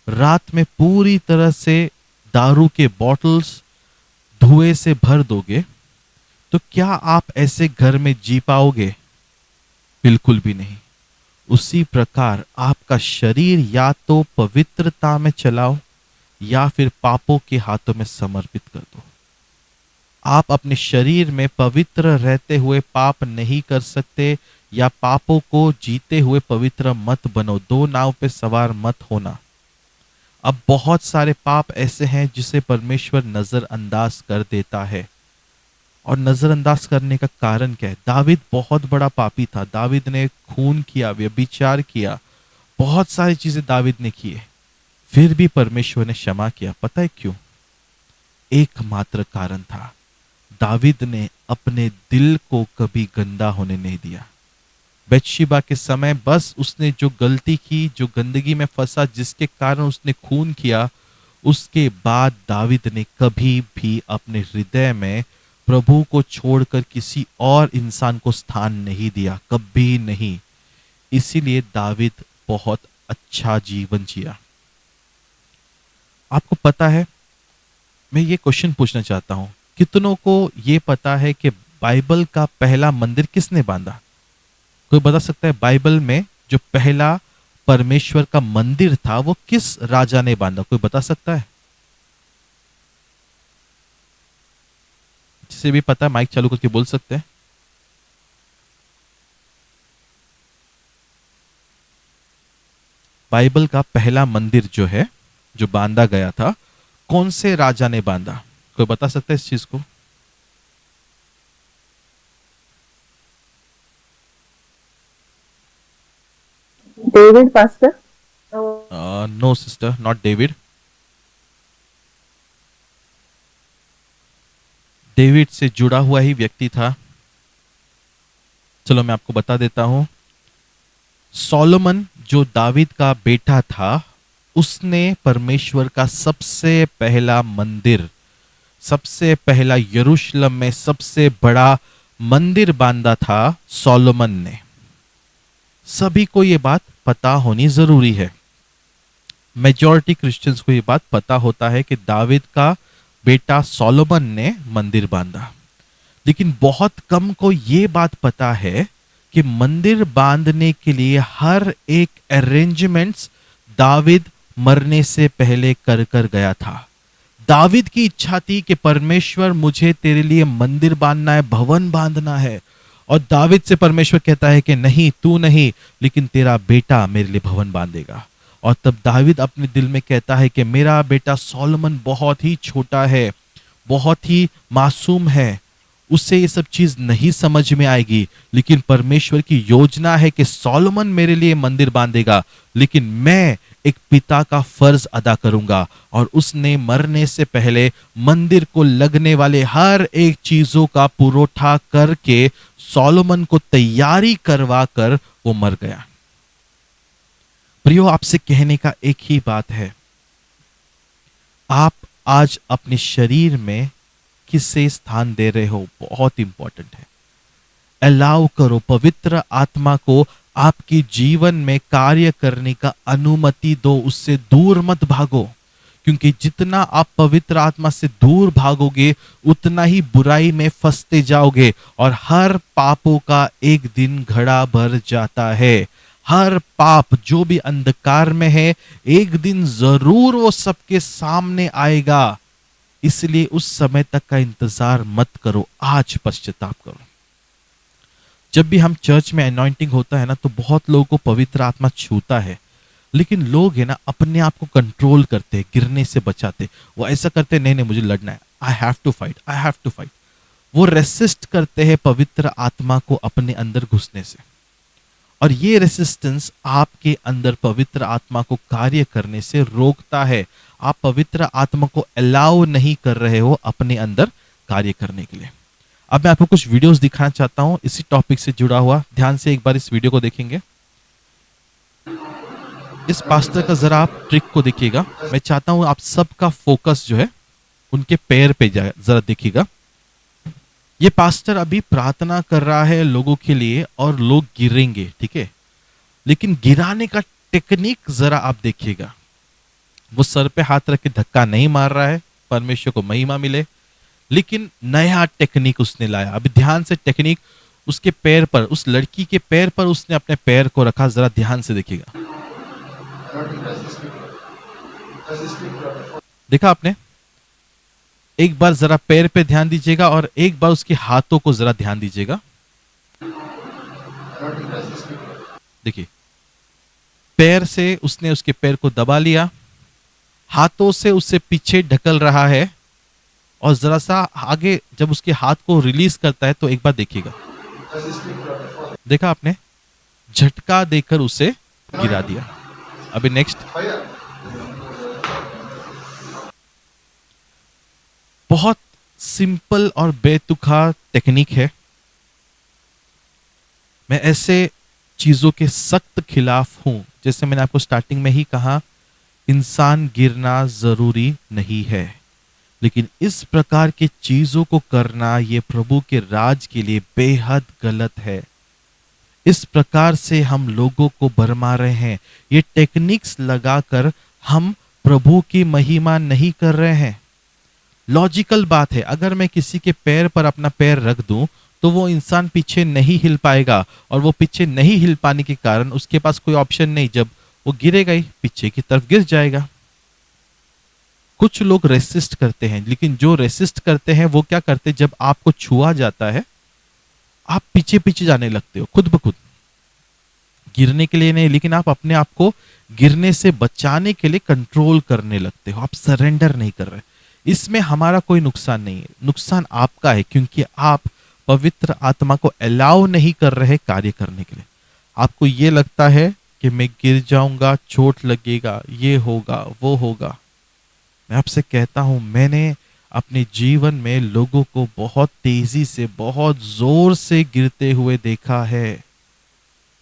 रात में पूरी तरह से दारू के बॉटल्स धुएं से भर दोगे, तो क्या आप ऐसे घर में जी पाओगे? बिल्कुल भी नहीं। उसी प्रकार आपका शरीर या तो पवित्रता में चलाओ या फिर पापों के हाथों में समर्पित कर दो। आप अपने शरीर में पवित्र रहते हुए पाप नहीं कर सकते, या पापों को जीते हुए पवित्र मत बनो। दो नाव पे सवार मत होना। अब बहुत सारे पाप ऐसे हैं जिसे परमेश्वर नजरअंदाज कर देता है। और नजरअंदाज करने का कारण क्या है? दावीद बहुत बड़ा पापी था। दावीद ने खून किया, व्यभिचार किया, बहुत सारी चीजें दावीद ने किए, फिर भी परमेश्वर ने क्षमा किया। पता है क्यों? एकमात्र कारण था, दावीद ने अपने दिल को कभी गंदा होने नहीं दिया। बेतशेबा के समय बस उसने जो गलती की, जो गंदगी में फंसा, जिसके कारण उसने खून किया, उसके बाद दावीद ने कभी भी अपने हृदय में प्रभु को छोड़कर किसी और इंसान को स्थान नहीं दिया, कभी नहीं। इसीलिए दावीद बहुत अच्छा जीवन जिया। आपको पता है, मैं ये क्वेश्चन पूछना चाहता हूं, कितनों को ये पता है कि बाइबल का पहला मंदिर किसने बांधा? कोई बता सकता है बाइबल में जो पहला परमेश्वर का मंदिर था वो किस राजा ने बांधा? कोई बता सकता है? जिसे भी पता है माइक चालू करके बोल सकते हैं। बाइबल का पहला मंदिर जो है, जो बांधा गया था, कौन से राजा ने बांधा? कोई बता सकता है इस चीज को? David pastor. No sister, not David. David से जुड़ा हुआ ही व्यक्ति था। चलो मैं आपको बता देता हूं। सोलोमन जो दावीद का बेटा था, उसने परमेश्वर का सबसे पहला मंदिर, सबसे पहला यरूशलेम में सबसे बड़ा मंदिर बांधा था सोलोमन ने। सभी को यह बात पता होनी जरूरी है। मेजॉरिटी क्रिश्चियंस को यह बात पता होता है कि दावीद का बेटा सोलोमन ने मंदिर बांधा, लेकिन बहुत कम को यह बात पता है कि मंदिर बांधने के लिए हर एक अरेंजमेंट्स दावीद मरने से पहले कर कर गया था। दावीद की इच्छा थी कि परमेश्वर मुझे तेरे लिए मंदिर बांधना है, भवन बांधना है, और दावीद से परमेश्वर कहता है कि नहीं, तू नहीं, लेकिन तेरा बेटा मेरे लिए भवन बांधेगा। और तब दावीद अपने दिल में कहता है कि मेरा बेटा सोलोमन बहुत ही छोटा है, बहुत ही मासूम है, उससे ये सब चीज नहीं समझ में आएगी, लेकिन परमेश्वर की योजना है कि सोलोमन मेरे लिए मंदिर बांधेगा, लेकिन मैं एक पिता का फर्ज अदा करूंगा। और उसने मरने से पहले मंदिर को लगने वाले हर एक चीजों का पुरोठा करके सोलोमन को तैयारी करवा कर वो मर गया। प्रियो, आपसे कहने का एक ही बात है, आप आज अपने शरीर में किसे स्थान दे रहे हो, बहुत इंपॉर्टेंट है। अलाउ करो, पवित्र आत्मा को आपके जीवन में कार्य करने का अनुमति दो, उससे दूर मत भागो, क्योंकि जितना आप पवित्र आत्मा से दूर भागोगे उतना ही बुराई में फंसते जाओगे, और हर पापों का एक दिन घड़ा भर जाता है। हर पाप जो भी अंधकार में है, एक दिन जरूर वो सबके सामने आएगा। इसलिए उस समय तक का इंतजार मत करो, आज पश्चाताप करो। जब भी हम चर्च में अनॉइंटिंग होता है ना, तो बहुत लोगों को पवित्र आत्मा छूता है, लेकिन लोग है ना अपने आप को कंट्रोल करते हैं, गिरने से बचाते। वो ऐसा करते नहीं नहीं मुझे लड़ना है, I have to fight, I have to fight. वो रेसिस्ट करते हैं पवित्र आत्मा को अपने अंदर घुसने से, और ये रेसिस्टेंस आपके अंदर पवित्र आत्मा को कार्य करने से रोकता है। आप पवित्र आत्मा को अलाउ नहीं कर रहे हो अपने अंदर कार्य करने के लिए। अब मैं आपको कुछ वीडियोस दिखाना चाहता हूं इसी टॉपिक से जुड़ा हुआ। ध्यान से एक बार इस वीडियो को देखेंगे। इस पास्टर का जरा आप ट्रिक को देखिएगा। मैं चाहता हूं आप सबका फोकस जो है उनके पैर पे जाए, जरा देखिएगा। ये पास्टर अभी प्रार्थना कर रहा है लोगों के लिए और लोग गिरेंगे, ठीक है, लेकिन गिराने का टेक्निक जरा आप देखिएगा। वो सर पे हाथ रख के धक्का नहीं मार रहा है, परमेश्वर को महिमा मिले, लेकिन नया टेक्निक उसने लाया। अभी ध्यान से टेक्निक उसके पैर पर, उस लड़की के पैर पर उसने अपने पैर को रखा, जरा ध्यान से देखिएगा। देखा आपने? एक बार जरा पैर पे ध्यान दीजिएगा और एक बार उसके हाथों को जरा ध्यान दीजिएगा। देखिए, पैर से उसने उसके पैर को दबा लिया, हाथों से उससे पीछे ढकल रहा है, और जरा सा आगे जब उसके हाथ को रिलीज करता है तो एक बार देखिएगा। देखा आपने? झटका देकर उसे गिरा दिया। अभी नेक्स्ट, बहुत सिंपल और बेतुका टेक्निक है। मैं ऐसे चीजों के सख्त खिलाफ हूं। जैसे मैंने आपको स्टार्टिंग में ही कहा, इंसान गिरना जरूरी नहीं है, लेकिन इस प्रकार की चीजों को करना ये प्रभु के राज के लिए बेहद गलत है। इस प्रकार से हम लोगों को भरमा रहे हैं। ये टेक्निक्स लगाकर हम प्रभु की महिमा नहीं कर रहे हैं। लॉजिकल बात है, अगर मैं किसी के पैर पर अपना पैर रख दूं तो वो इंसान पीछे नहीं हिल पाएगा, और वो पीछे नहीं हिल पाने के कारण उसके पास कोई ऑप्शन नहीं, जब वो गिरेगा ही पीछे की तरफ गिर जाएगा। कुछ लोग रेसिस्ट करते हैं, लेकिन जो रेसिस्ट करते हैं वो क्या करते हैं, जब आपको छुआ जाता है आप पीछे पीछे जाने लगते हो खुद ब खुद, गिरने के लिए नहीं, लेकिन आप अपने आप को गिरने से बचाने के लिए कंट्रोल करने लगते हो, आप सरेंडर नहीं कर रहे। इसमें हमारा कोई नुकसान नहीं है, नुकसान आपका है, क्योंकि आप पवित्र आत्मा को अलाउ नहीं कर रहे कार्य करने के लिए। आपको ये लगता है कि मैं गिर जाऊंगा, चोट लगेगा, ये होगा, वो होगा। मैं आपसे कहता हूं, मैंने अपने जीवन में लोगों को बहुत तेजी से, बहुत जोर से गिरते हुए देखा है,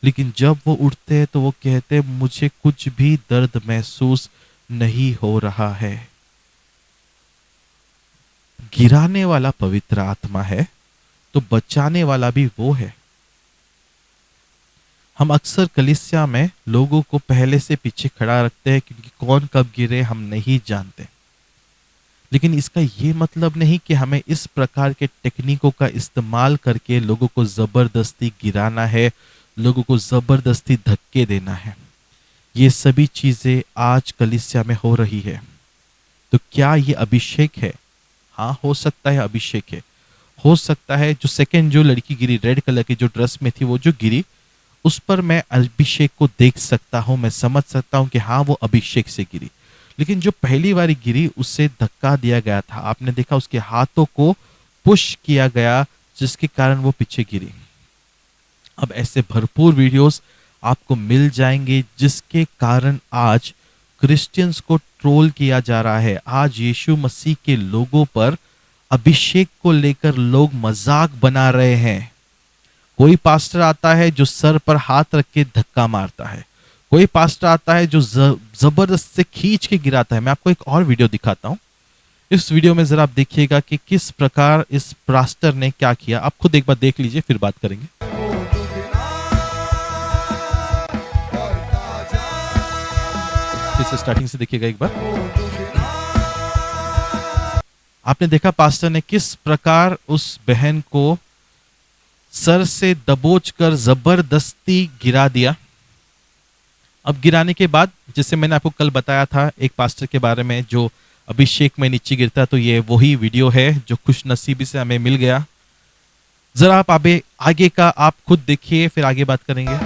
लेकिन जब वो उठते हैं तो वो कहते हैं मुझे कुछ भी दर्द महसूस नहीं हो रहा है। गिराने वाला पवित्र आत्मा है तो बचाने वाला भी वो है। हम अक्सर कलीसिया में लोगों को पहले से पीछे खड़ा रखते हैं, क्योंकि कौन कब गिरे हम नहीं जानते। लेकिन इसका ये मतलब नहीं कि हमें इस प्रकार के टेक्निकों का इस्तेमाल करके लोगों को जबरदस्ती गिराना है, लोगों को जबरदस्ती धक्के देना है। ये सभी चीजें आज कलीसिया में हो रही है। तो क्या ये अभिषेक है? हाँ, हो सकता है अभिषेक है। हो सकता है जो सेकंड जो लड़की गिरी, रेड कलर की जो ड्रेस में थी, वो जो गिरी, उस पर मैं अभिषेक को देख सकता हूं, मैं समझ सकता हूं कि हाँ वो अभिषेक से गिरी। लेकिन जो पहली बार गिरी उससे धक्का दिया गया था, आपने देखा उसके हाथों को पुश किया गया, जिसके कारण वो पीछे गिरी। अब ऐसे भरपूर वीडियोस आपको मिल जाएंगे जिसके कारण आज क्रिश्चियंस को ट्रोल किया जा रहा है। आज यीशु मसीह के लोगों पर अभिषेक को लेकर लोग मजाक बना रहे हैं। कोई पास्टर आता है जो सर पर हाथ रख के धक्का मारता है, कोई पास्टर आता है जो जबरदस्त से खींच के गिराता है। मैं आपको एक और वीडियो दिखाता हूं। इस वीडियो में जरा आप देखिएगा कि किस प्रकार इस पास्टर ने क्या किया। आप खुद एक बार देख लीजिए, फिर बात करेंगे। फिर से स्टार्टिंग से देखिएगा एक बार। आपने देखा पास्टर ने किस प्रकार उस बहन को सर से दबोचकर जबरदस्ती गिरा दिया। अब गिराने के बाद, जैसे मैंने आपको कल बताया था एक पास्टर के बारे में जो अभिषेक में नीचे गिरता, तो ये वही वीडियो है जो खुशनसीबी से हमें मिल गया। जरा आप आगे का आप खुद देखिए, फिर आगे बात करेंगे।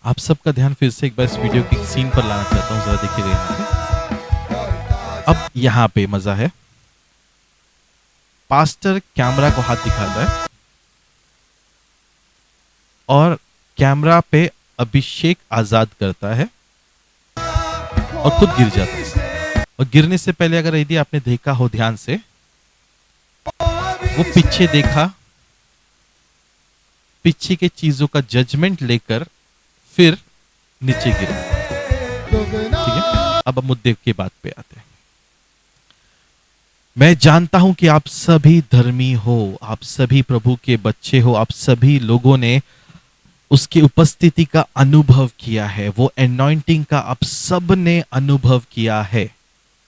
आप सबका ध्यान फिर से एक बार इस वीडियो के सीन पर लाना चाहता हूं, जरा देखिएगा यहाँ पे। अब यहाँ पे मजा है। पास्टर कैमरा को हाथ दिखाता है और कैमरा पे अभिषेक आजाद करता है और खुद गिर जाता है। और गिरने से पहले अगर यदि आपने देखा हो ध्यान से, वो पीछे देखा, पीछे के चीजों का जजमेंट लेकर फिर नीचे गिरा। ठीक है, अब मुद्दे की बात पे आते हैं। मैं जानता हूं कि आप सभी धर्मी हो, आप सभी प्रभु के बच्चे हो, आप सभी लोगों ने उसकी उपस्थिति का अनुभव किया है, वो एनॉइंटिंग का आप सब ने अनुभव किया है।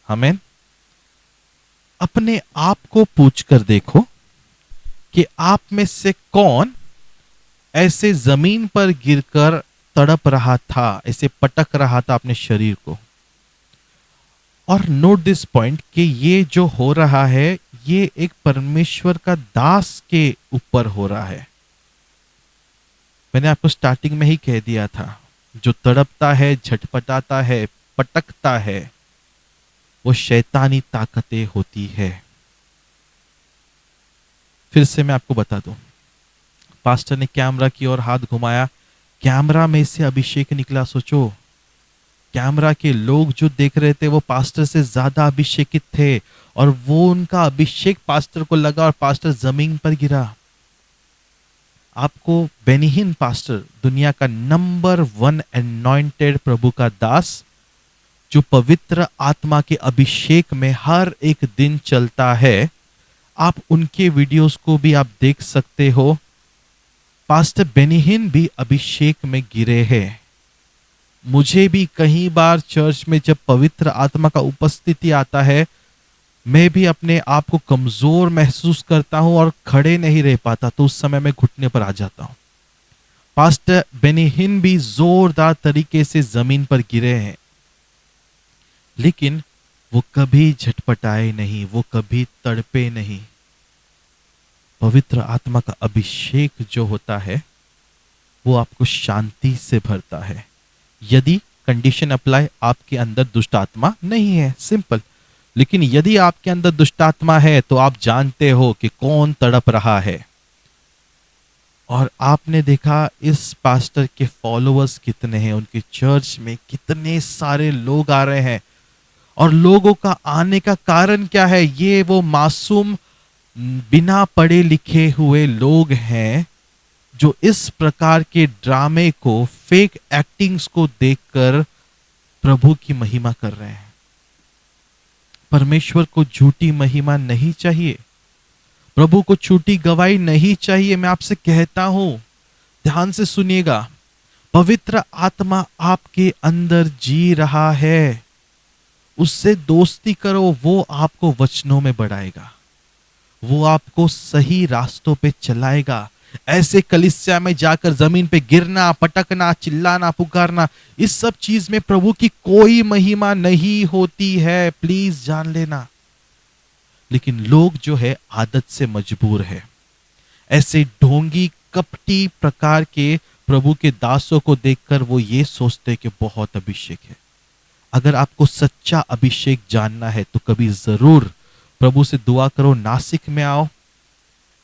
आमीन। अपने आप को पूछकर देखो कि आप में से कौन ऐसे जमीन पर गिरकर तड़प रहा था, ऐसे पटक रहा था अपने शरीर को। और नोट दिस पॉइंट कि ये जो हो रहा है, ये एक परमेश्वर का दास के ऊपर हो रहा है। मैंने आपको स्टार्टिंग में ही कह दिया था, जो तड़पता है, झटपटाता है, पटकता है, वो शैतानी ताकतें होती है। फिर से मैं आपको बता दूं, पास्टर ने कैमरा की ओर हाथ घुमाया, कैमरा में से अभिषेक निकला। सोचो, कैमरा के लोग जो देख रहे थे वो पास्टर से ज्यादा अभिषेकित थे, और वो उनका अभिषेक पास्टर को लगा और पास्टर जमीन पर गिरा। आपको बेनिहिन पास्टर, दुनिया का नंबर 1 एनॉइंटेड प्रभु का दास, जो पवित्र आत्मा के अभिषेक में हर एक दिन चलता है, आप उनके वीडियोस को भी आप देख सकते हो। पास्टर बेनिहिन भी अभिषेक में गिरे हैं। मुझे भी कई बार चर्च में जब पवित्र आत्मा का उपस्थिति आता है, मैं भी अपने आप को कमजोर महसूस करता हूं और खड़े नहीं रह पाता, तो उस समय मैं घुटने पर आ जाता हूं। पास्टर बेनिहिन भी जोरदार तरीके से जमीन पर गिरे हैं, लेकिन वो कभी झटपटाए नहीं, वो कभी तड़पे नहीं। पवित्र आत्मा का अभिषेक जो होता है वो आपको शांति से भरता है, यदि कंडीशन अप्लाई आपके अंदर दुष्ट आत्मा नहीं है, सिंपल। लेकिन यदि आपके अंदर दुष्ट आत्मा है तो आप जानते हो कि कौन तड़प रहा है। और आपने देखा इस पास्टर के फॉलोअर्स कितने हैं, उनके चर्च में कितने सारे लोग आ रहे हैं। और लोगों का आने का कारण क्या है? ये वो मासूम बिना पढ़े लिखे हुए लोग हैं जो इस प्रकार के ड्रामे को, फेक एक्टिंग्स को देखकर प्रभु की महिमा कर रहे हैं। परमेश्वर को झूठी महिमा नहीं चाहिए, प्रभु को झूठी गवाही नहीं चाहिए। मैं आपसे कहता हूं, ध्यान से सुनिएगा, पवित्र आत्मा आपके अंदर जी रहा है, उससे दोस्ती करो, वो आपको वचनों में बढ़ाएगा, वो आपको सही रास्तों पे चलाएगा। ऐसे कलीसिया में जाकर जमीन पे गिरना, पटकना, चिल्लाना, पुकारना, इस सब चीज में प्रभु की कोई महिमा नहीं होती है, प्लीज जान लेना। लेकिन लोग जो है आदत से मजबूर है। ऐसे ढोंगी कपटी प्रकार के प्रभु के दासों को देखकर वो ये सोचते कि बहुत अभिषेक है। अगर आपको सच्चा अभिषेक जानना है तो कभी जरूर प्रभु से दुआ करो, नासिक में आओ।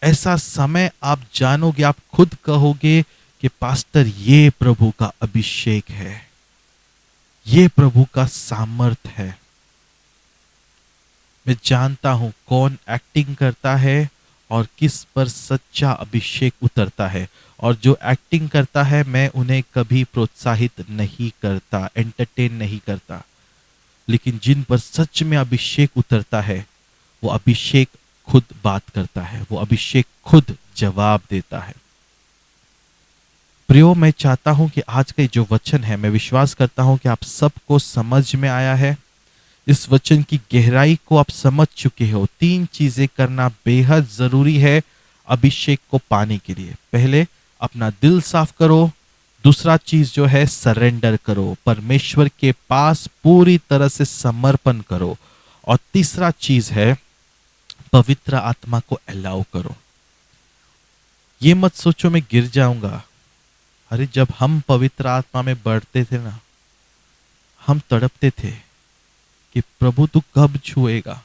ऐसा समय आप जानोगे, आप खुद कहोगे कि पास्टर ये प्रभु का अभिषेक है, ये प्रभु का सामर्थ है। मैं जानता हूं कौन एक्टिंग करता है और किस पर सच्चा अभिषेक उतरता है। और जो एक्टिंग करता है मैं उन्हें कभी प्रोत्साहित नहीं करता, एंटरटेन नहीं करता। लेकिन जिन पर सच में अभिषेक उतरता है, वो अभिषेक खुद बात करता है, वो अभिषेक खुद जवाब देता है। प्रियो, मैं चाहता हूं कि आज का जो वचन है, मैं विश्वास करता हूं कि आप सबको समझ में आया है। इस वचन की गहराई को आप समझ चुके हो। 3 चीजें करना बेहद जरूरी है अभिषेक को पाने के लिए। पहले अपना दिल साफ करो, दूसरा चीज जो है सरेंडर करो, परमेश्वर के पास पूरी तरह से समर्पण करो, और तीसरा चीज है पवित्र आत्मा को अलाउ करो। ये मत सोचो मैं गिर जाऊंगा, अरे जब हम पवित्र आत्मा में बढ़ते थे ना, हम तड़पते थे कि प्रभु तू कब छुएगा।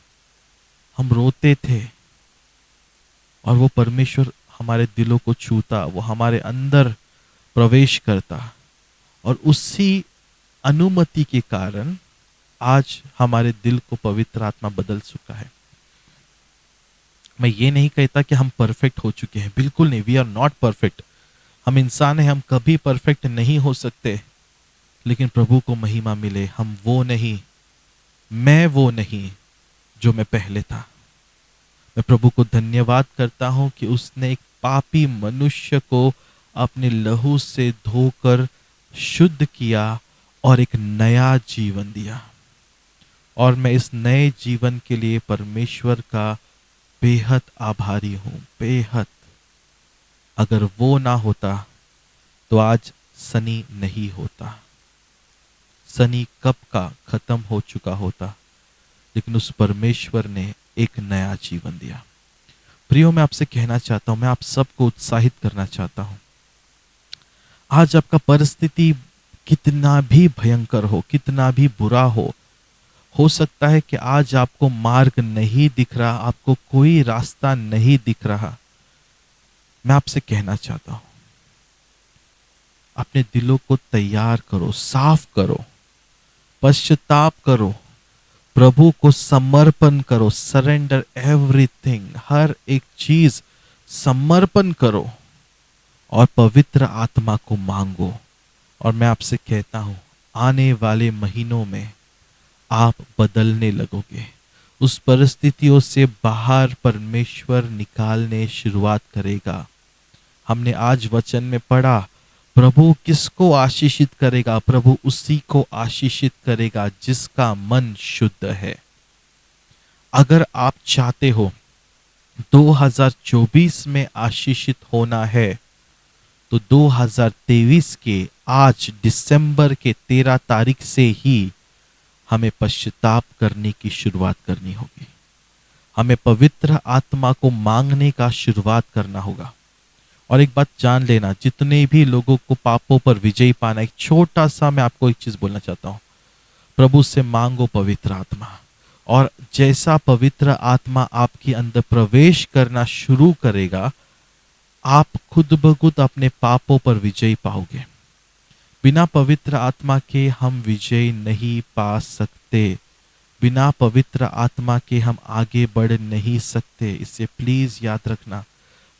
हम रोते थे और वो परमेश्वर हमारे दिलों को छूता, वो हमारे अंदर प्रवेश करता, और उसी अनुमति के कारण आज हमारे दिल को पवित्र आत्मा बदल चुका है। मैं ये नहीं कहता कि हम परफेक्ट हो चुके हैं, बिल्कुल नहीं, वी आर नॉट परफेक्ट। हम इंसान हैं, हम कभी परफेक्ट नहीं हो सकते, लेकिन प्रभु को महिमा मिले, हम वो नहीं, मैं वो नहीं जो मैं पहले था। मैं प्रभु को धन्यवाद करता हूं कि उसने एक पापी मनुष्य को अपने लहू से धोकर शुद्ध किया और एक नया जीवन दिया, और मैं इस नए जीवन के लिए परमेश्वर का बेहद आभारी हूं, बेहद। अगर वो ना होता तो आज सनी नहीं होता, सनी कब का खत्म हो चुका होता, लेकिन उस परमेश्वर ने एक नया जीवन दिया। प्रियो, मैं आपसे कहना चाहता हूं, मैं आप सबको उत्साहित करना चाहता हूं। आज आपका परिस्थिति कितना भी भयंकर हो, कितना भी बुरा हो सकता है कि आज आपको मार्ग नहीं दिख रहा, आपको कोई रास्ता नहीं दिख रहा। मैं आपसे कहना चाहता हूं, अपने दिलों को तैयार करो, साफ करो, पश्चाताप करो, प्रभु को समर्पण करो, सरेंडर एवरीथिंग, हर एक चीज समर्पण करो और पवित्र आत्मा को मांगो। और मैं आपसे कहता हूं, आने वाले महीनों में आप बदलने लगोगे। उस परिस्थितियों से बाहर परमेश्वर निकालने शुरुआत करेगा। हमने आज वचन में पढ़ा, प्रभु किसको आशीषित करेगा? प्रभु उसी को आशीषित करेगा जिसका मन शुद्ध है। अगर आप चाहते हो 2024 में आशीषित होना है, तो 2023 के आज दिसंबर के 13 तारीख से ही हमें पश्चाताप करने की शुरुआत करनी होगी। हमें पवित्र आत्मा को मांगने का शुरुआत करना होगा। और एक बात जान लेना, जितने भी लोगों को पापों पर विजय पाना, एक छोटा सा मैं आपको एक चीज बोलना चाहता हूं, प्रभु से मांगो पवित्र आत्मा, और जैसा पवित्र आत्मा आपके अंदर प्रवेश करना शुरू करेगा, आप खुद ब खुद अपने पापों पर विजय पाओगे। बिना पवित्र आत्मा के हम विजय नहीं पा सकते, बिना पवित्र आत्मा के हम आगे बढ़ नहीं सकते। इसे प्लीज याद रखना।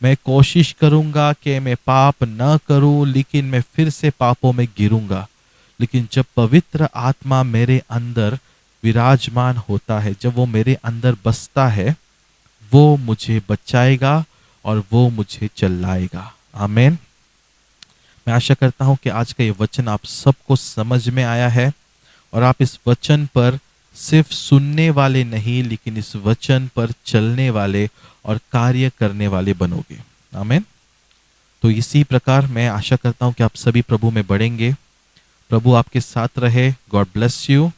मैं कोशिश करूंगा कि मैं पाप न करूं, लेकिन मैं फिर से पापों में गिरूंगा। लेकिन जब पवित्र आत्मा मेरे अंदर विराजमान होता है, जब वो मेरे अंदर बसता है, वो मुझे बचाएगा और वो मुझे चलाएगा। आमीन। मैं आशा करता हूं कि आज का ये वचन आप सबको समझ में आया है, और आप इस वचन पर सिर्फ सुनने वाले नहीं, लेकिन इस वचन पर चलने वाले और कार्य करने वाले बनोगे। आमीन। तो इसी प्रकार मैं आशा करता हूं कि आप सभी प्रभु में बढ़ेंगे। प्रभु आपके साथ रहे। God bless you.